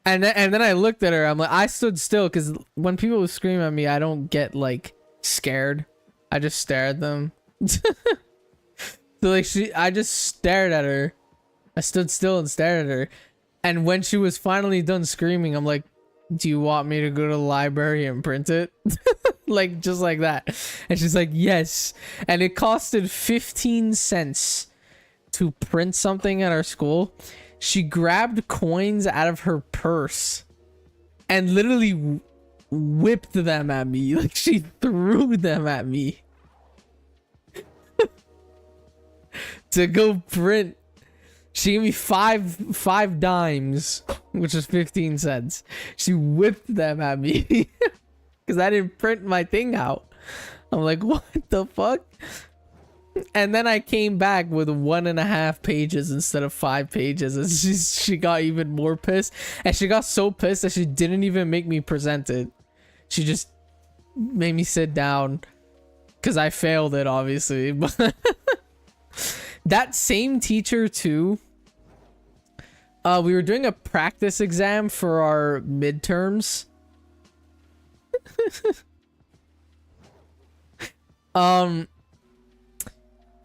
And then I looked at her. I'm like, I stood still because when people scream at me, I don't get like scared. I just stare at them. So like I just stared at her. I stood still and stared at her. And when she was finally done screaming, I'm like, "Do you want me to go to the library and print it?" Like, just like that. And she's like, "Yes." And it costed 15 cents to print something at our school. She grabbed coins out of her purse and literally whipped them at me. Like, she threw them at me to go print. She gave me five dimes, which is 15 cents. She whipped them at me because I didn't print my thing out. I'm like, what the fuck? And then I came back with 1.5 pages instead of 5 pages, and she got even more pissed. And she got so pissed that she didn't even make me present it. She just made me sit down because I failed it, obviously. But that same teacher too, we were doing a practice exam for our midterms.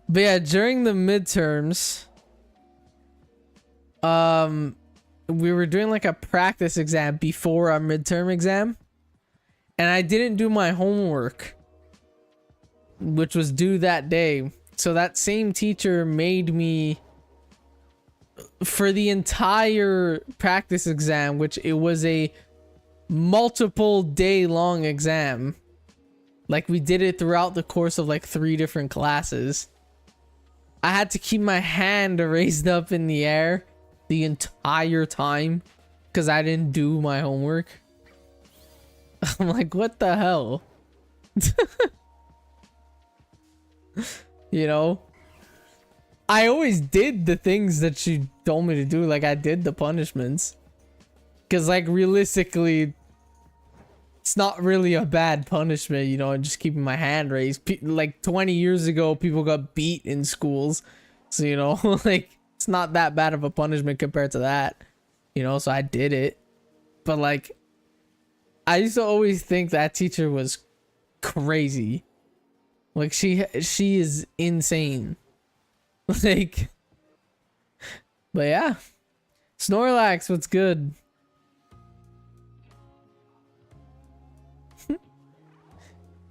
But yeah, during the midterms, we were doing like a practice exam before our midterm exam, and I didn't do my homework, which was due that day. So that same teacher made me, for the entire practice exam, which it was a multiple day long exam, Like we did it throughout the course of like 3 different classes. I had to keep my hand raised up in the air the entire time because I didn't do my homework. I'm like, what the hell? You know? I always did the things that she told me to do. Like, I did the punishments. Because, like, realistically, it's not really a bad punishment, you know, just keeping my hand raised. Like 20 years ago, people got beat in schools. So, you know, like, it's not that bad of a punishment compared to that. You know, so I did it. But, like, I used to always think that teacher was crazy. Like, she is insane. Like, but yeah. Snorlax, what's good?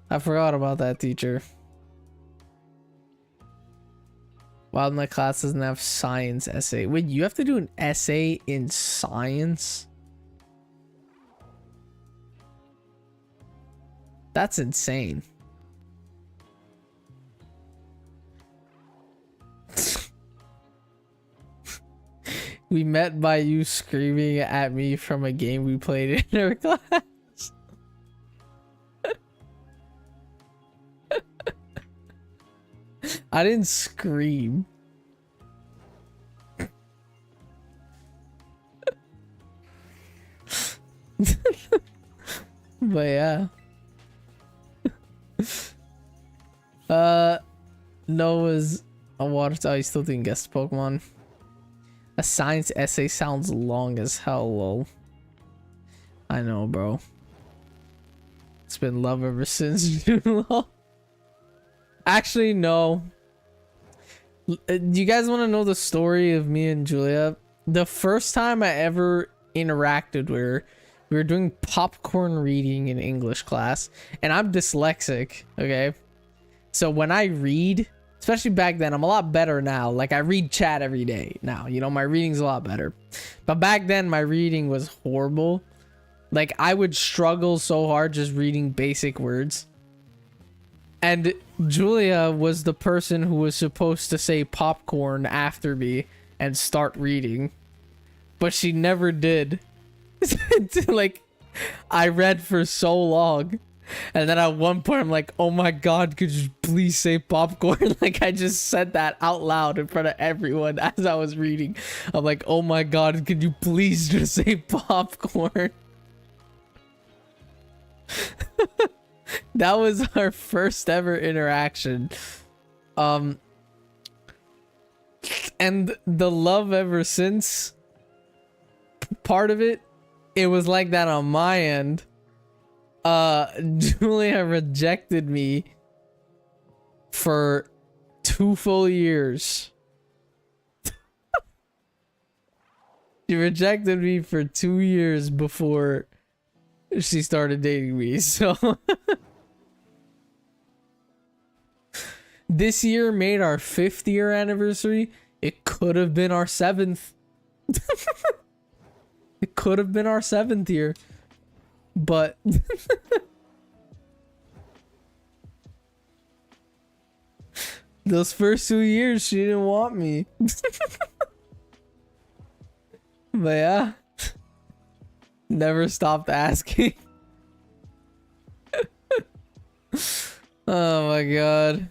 I forgot about that teacher. Wild my class doesn't have science essay. Wait, you have to do an essay in science? That's insane. We met by you screaming at me from a game we played in our class. I didn't scream. But yeah. Noah's a water type. You still didn't guess the Pokemon. A science essay sounds long as hell, lol. I know, bro. It's been love ever since June, lol. Actually, no. Do you guys want to know the story of me and Julia? The first time I ever interacted with her, we were doing popcorn reading in English class, and I'm dyslexic, okay? So when I read, especially back then, I'm a lot better now. Like, I read chat every day now, you know, my reading's a lot better. But back then, my reading was horrible. Like, I would struggle so hard just reading basic words. And Julia was the person who was supposed to say popcorn after me and start reading. But she never did. Like, I read for so long. And then at one point, I'm like, oh my god, could you please say popcorn? Like, I just said that out loud in front of everyone as I was reading. I'm like, oh my god, could you please just say popcorn? That was our first ever interaction. And the love ever since part of it, it was like that on my end. Julia rejected me for 2 full years. She rejected me for 2 years before she started dating me, so this year made our 5th year anniversary. It could have been our 7th. It could have been our 7th year, but those first 2 years she didn't want me. But yeah, never stopped asking. Oh my god.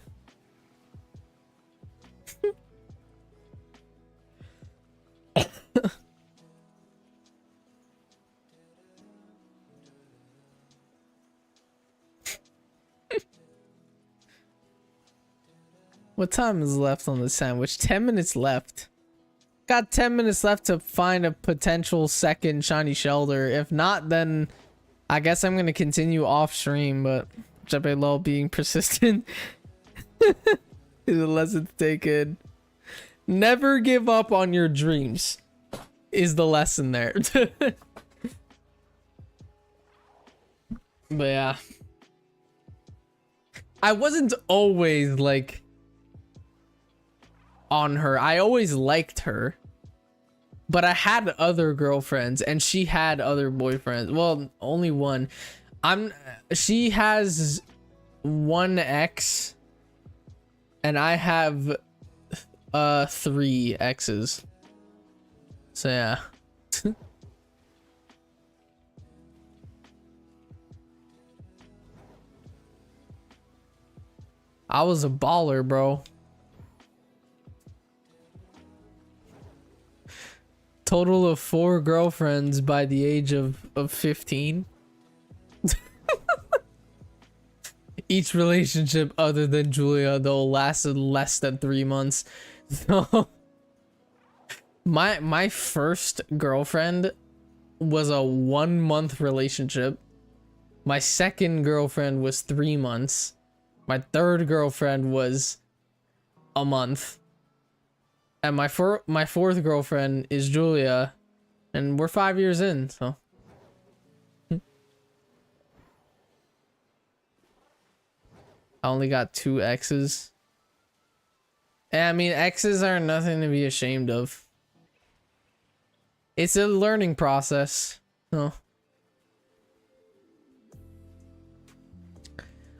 What time is left on the sandwich? 10 minutes left. Got 10 minutes left to find a potential second shiny Shellder. If not, then I guess I'm gonna continue off stream, but Lol being persistent is a lesson to take in. Never give up on your dreams is the lesson there. But yeah, I wasn't always like on her. I always liked her, but I had other girlfriends and she had other boyfriends. Well, only one. She has one ex, and I have 3 exes. So yeah. I was a baller, bro. Total of 4 girlfriends by the age of 15. Each relationship other than Julia, though, lasted less than 3 months. So my first girlfriend was a 1-month relationship. My second girlfriend was 3 months. My third girlfriend was a month. And my fourth girlfriend is Julia, and we're 5 years in, so. I only got 2 exes. And I mean, exes are nothing to be ashamed of. It's a learning process. So.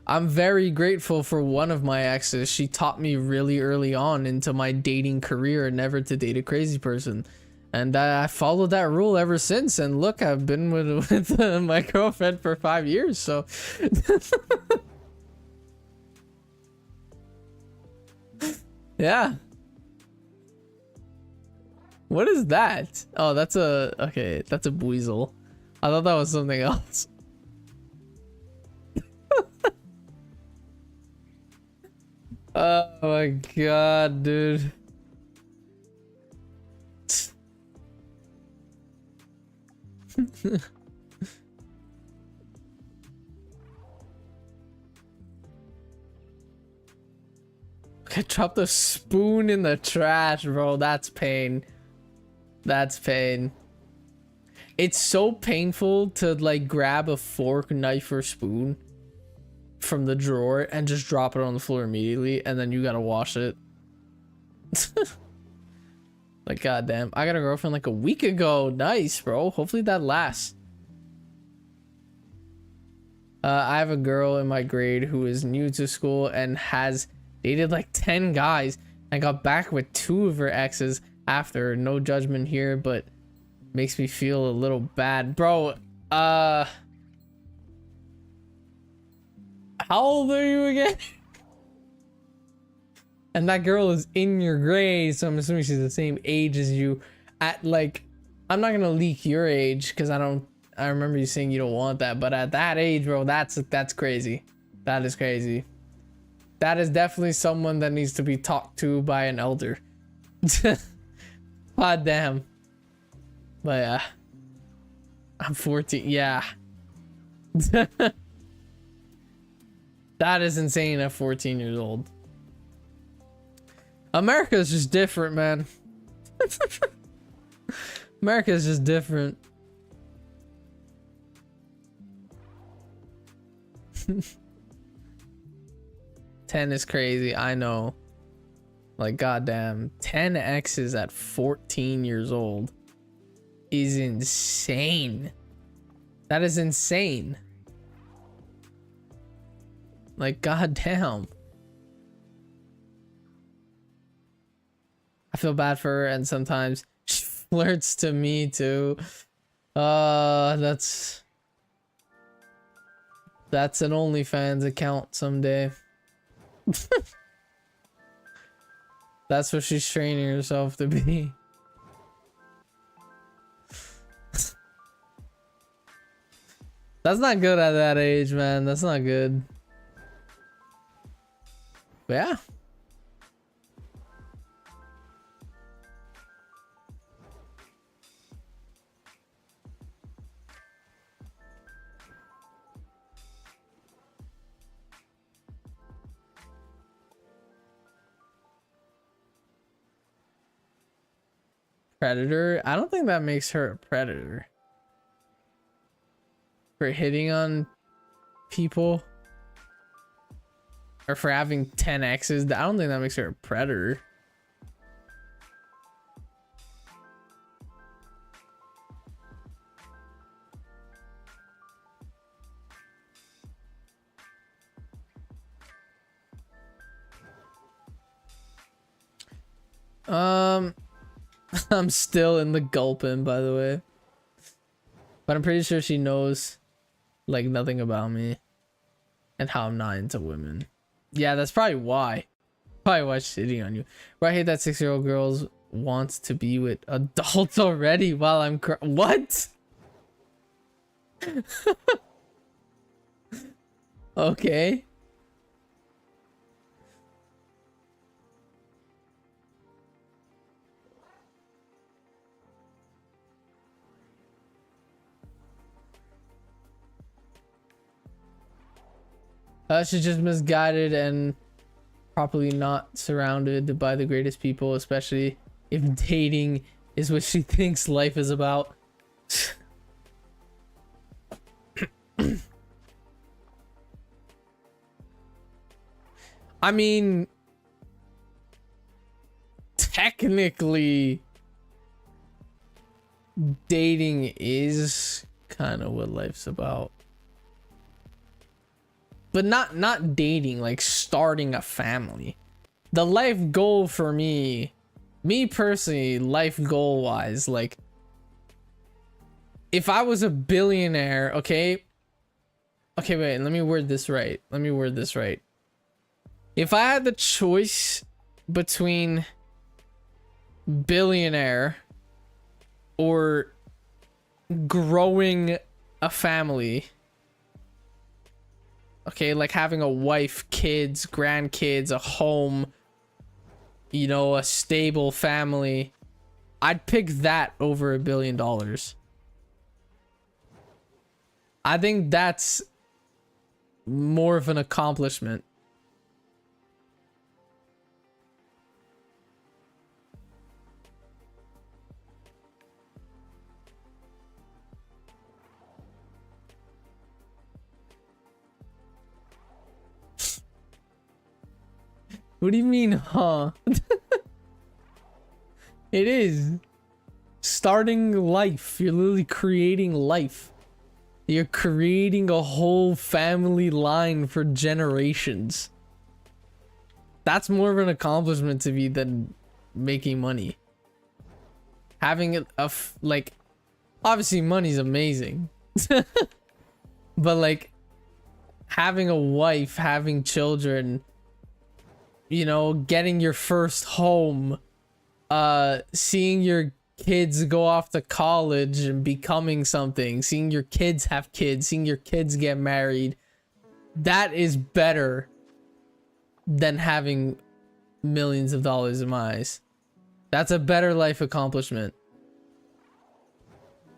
I'm very grateful for one of my exes. She taught me really early on into my dating career never to date a crazy person. And I followed that rule ever since. And look, I've been with my girlfriend for 5 years, so. Yeah. What is that? Oh, that's a... Okay, that's a Buizel. I thought that was something else. Oh my god, dude. I dropped a spoon in the trash, bro. That's pain. That's pain. It's so painful to like grab a fork, knife, or spoon from the drawer and just drop it on the floor immediately, and then you gotta wash it. Like, goddamn. I got a girlfriend like a week ago. Nice, bro. Hopefully that lasts. I have a girl in my grade who is new to school and has dated like 10 guys and got back with 2 of her exes after. No judgment here, but makes me feel a little bad. Bro, how old are you again? And that girl is in your grade, so I'm assuming she's the same age as you. At like, I'm not gonna leak your age because I remember you saying you don't want that, but at that age, bro, that's crazy. That is crazy. That is definitely someone that needs to be talked to by an elder. God damn. But yeah, I'm 14. Yeah. That is insane at 14 years old. America is just different, man. America is just different. 10 is crazy, I know. Like, goddamn, 10 exes at 14 years old is insane. That is insane. Like, goddamn. I feel bad for her, and sometimes she flirts to me too. That's an OnlyFans account someday. That's what she's training herself to be. That's not good at that age, man. That's not good. But yeah. Predator? I don't think that makes her a predator. For hitting on people. Or for having 10 exes. I don't think that makes her a predator. Um, I'm still in the gulping, by the way. But I'm pretty sure she knows, like, nothing about me. And how I'm not into women. Yeah, that's probably why. Probably why she's hitting on you. But I hate that 6-year-old girls wants to be with adults already while I'm what? Okay. She's just misguided and properly not surrounded by the greatest people, especially if dating is what she thinks life is about. I mean, technically, dating is kind of what life's about. But not dating, like starting a family. The life goal for me personally, life goal wise, like if I was a billionaire, okay, wait, let me word this right. If I had the choice between billionaire or growing a family, okay, like having a wife, kids, grandkids, a home, you know, a stable family, I'd pick that over $1 billion. I think that's more of an accomplishment. What do you mean, huh? It is. Starting life. You're literally creating life. You're creating a whole family line for generations. That's more of an accomplishment to me than making money. Having like, obviously money's amazing. But like, having a wife, having children, you know, getting your first home, seeing your kids go off to college and becoming something, seeing your kids have kids, seeing your kids get married, that is better than having millions of dollars in my eyes. That's a better life accomplishment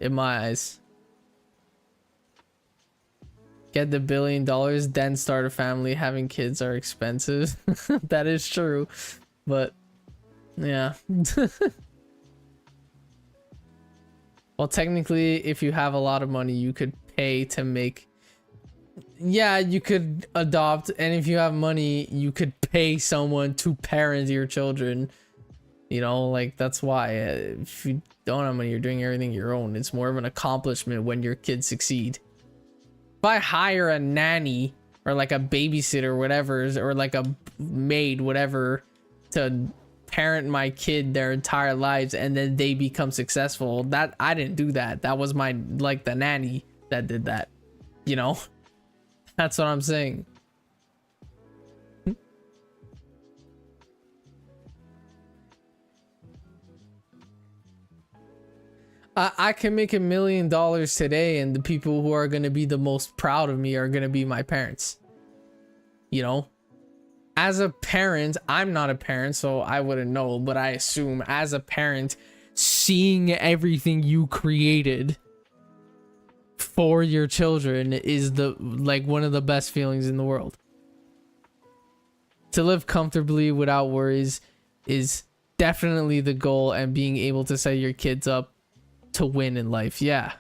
in my eyes. Get the $1 billion, then start a family. Having kids are expensive. That is true. But, yeah. Well, technically, if you have a lot of money, you could pay to make... Yeah, you could adopt. And if you have money, you could pay someone to parent your children. You know, like, that's why. If you don't have money, you're doing everything your own. It's more of an accomplishment when your kids succeed. If I hire a nanny or like a babysitter or whatever, or like a maid, whatever, to parent my kid their entire lives and then they become successful, that I didn't do that. That was my, like, the nanny that did that, you know? That's what I'm saying. I can make $1 million today, and the people who are going to be the most proud of me are going to be my parents. You know? As a parent, I'm not a parent, so I wouldn't know, but I assume as a parent, seeing everything you created for your children is like one of the best feelings in the world. To live comfortably without worries is definitely the goal, and being able to set your kids up to win in life. Yeah.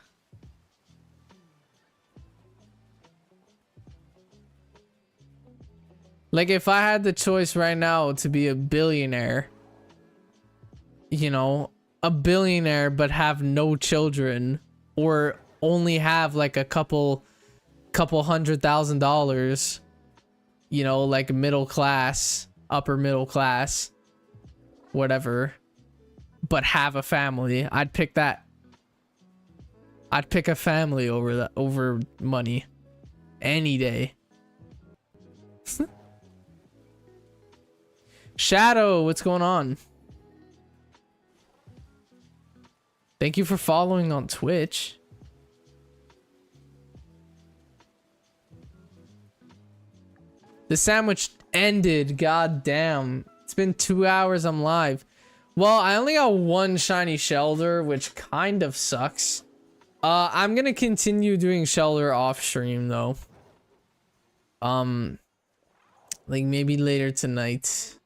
Like, if I had the choice right now to be a billionaire, you know, a billionaire but have no children, or only have like a couple $100,000, you know, like middle class, upper middle class, whatever, but have a family, I'd pick that. I'd pick a family over money any day. Shadow, what's going on? Thank you for following on Twitch. The sandwich ended. God damn. It's been 2 hours. I'm live. Well, I only got one shiny Shellder, which kind of sucks. I'm gonna continue doing Shellder off stream though. Like maybe later tonight.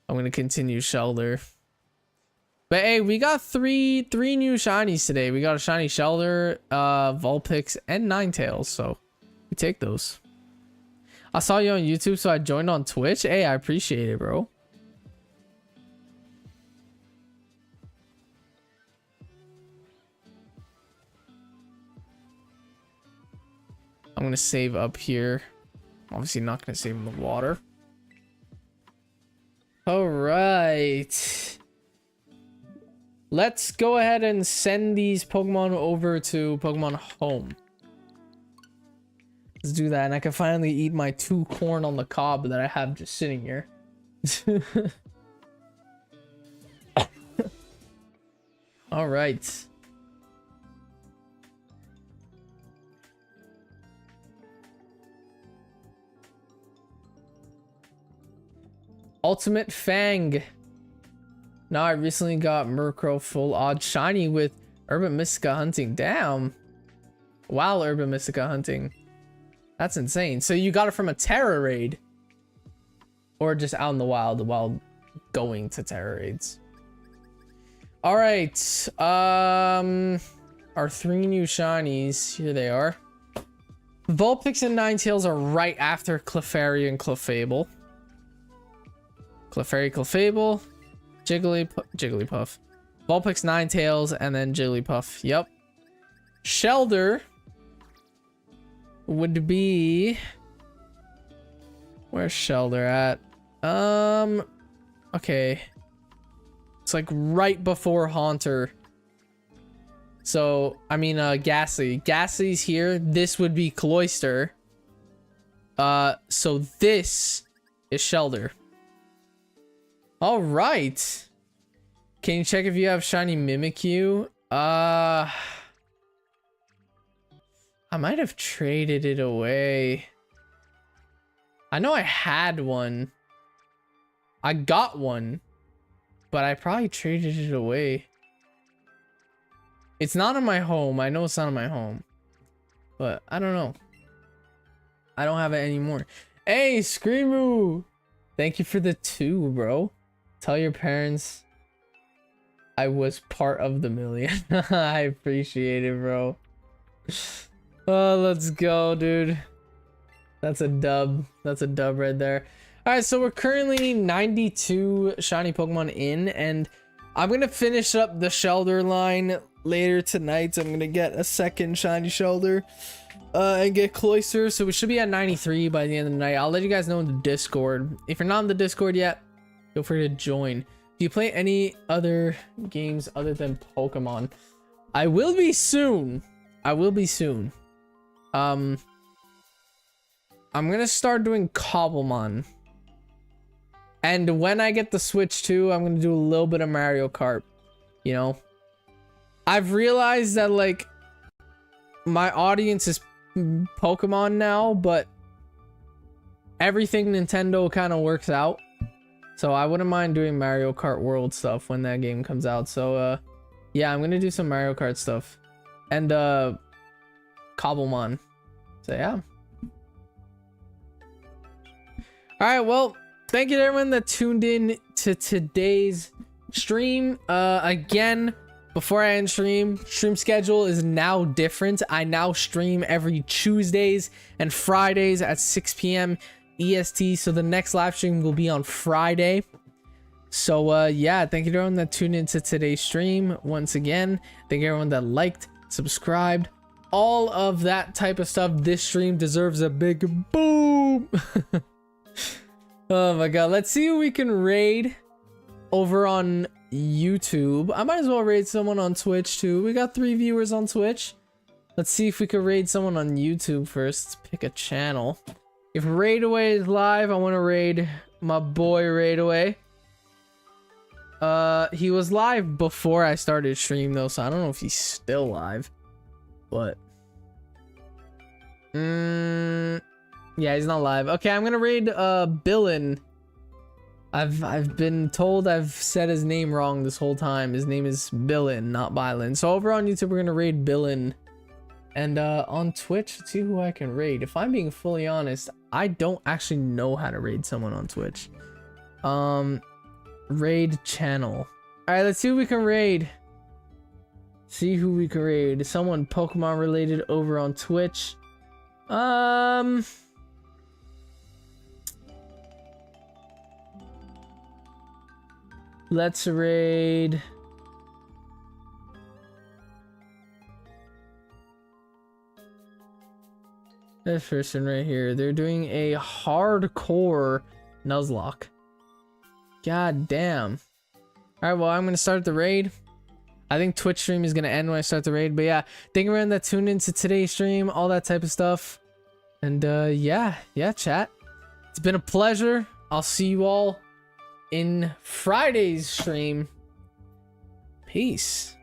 I'm gonna continue Shellder. But hey, we got three new shinies today. We got a shiny Shellder, Vulpix, and Ninetales. So we take those. I saw you on YouTube, so I joined on Twitch. Hey, I appreciate it, bro. I'm gonna save up here. Obviously not gonna save in the water. All right. Let's go ahead and send these Pokemon over to Pokemon Home. Let's do that, and I can finally eat my 2 corn on the cob that I have just sitting here. All right. Ultimate Fang. Now I recently got Murkrow full odd shiny with Urban Mystica hunting. Damn. Wow, Urban Mystica hunting. That's insane. So you got it from a Terra raid, or just out in the wild while going to Terra raids. All right. Our 3 new shinies. Here they are. Vulpix and Ninetales are right after Clefairy and Clefable. Clefairy, Clefable, Jigglypuff, Vulpix, Ninetales, and then Jigglypuff. Yep. Shellder would be... Where's Shellder at? Okay. It's like right before Haunter. So, I mean, Ghastly. Ghastly's here. This would be Cloyster. So this is Shellder. All right. Can you check if you have shiny Mimikyu? I might have traded it away. I know I had one. I got one, but I probably traded it away. It's not in my home. I know it's not in my home, but I don't know. I don't have it anymore. Hey, Screamoo! Thank you for the 2, bro. Tell your parents I was part of the million. I appreciate it, bro. Oh, let's go, dude. That's a dub. That's a dub right there. All right, so we're currently 92 shiny Pokemon in, and I'm going to finish up the Shellder line later tonight. So I'm going to get a second shiny Shellder and get Cloyster. So we should be at 93 by the end of the night. I'll let you guys know in the Discord. If you're not in the Discord yet, feel free to join. Do you play any other games other than Pokemon? I will be soon. I will be soon. I'm gonna start doing Cobblemon. And when I get the Switch too, I'm gonna do a little bit of Mario Kart. You know? I've realized that, like, my audience is Pokemon now, but everything Nintendo kind of works out. So I wouldn't mind doing Mario Kart World stuff when that game comes out. So yeah, I'm gonna do some Mario Kart stuff and Cobblemon. So yeah. All right, well, thank you to everyone that tuned in to today's stream. Again, before I end stream schedule is now different. I now stream every Tuesdays and Fridays at 6 p.m. EST, so the next live stream will be on Friday. So yeah, thank you to everyone that tuned into today's stream once again. Thank you everyone that liked, subscribed, all of that type of stuff. This stream deserves a big boom. Oh my god, let's see who we can raid. over on YouTube. I might as well raid someone on Twitch too. We got 3 viewers on Twitch. Let's see if we could raid someone on YouTube first. Let's pick a channel. If Raid Away is live, I want to raid my boy Raid Away. He was live before I started stream though, so I don't know if he's still live. But yeah, he's not live. Okay, I'm gonna raid Billin. I've been told I've said his name wrong this whole time. His name is Billin, not Bylin. So over on YouTube, we're gonna raid Billin. And on Twitch, let's see who I can raid. If I'm being fully honest, I don't actually know how to raid someone on Twitch. Raid channel. Alright, let's see who we can raid. See who we can raid. Someone Pokemon related over on Twitch. Let's raid. This person right here. They're doing a hardcore Nuzlocke. God damn. Alright, well, I'm gonna start the raid. I think Twitch stream is gonna end when I start the raid. But yeah, thank you everyone that tuned into today's stream, all that type of stuff. And yeah, chat. It's been a pleasure. I'll see you all in Friday's stream. Peace.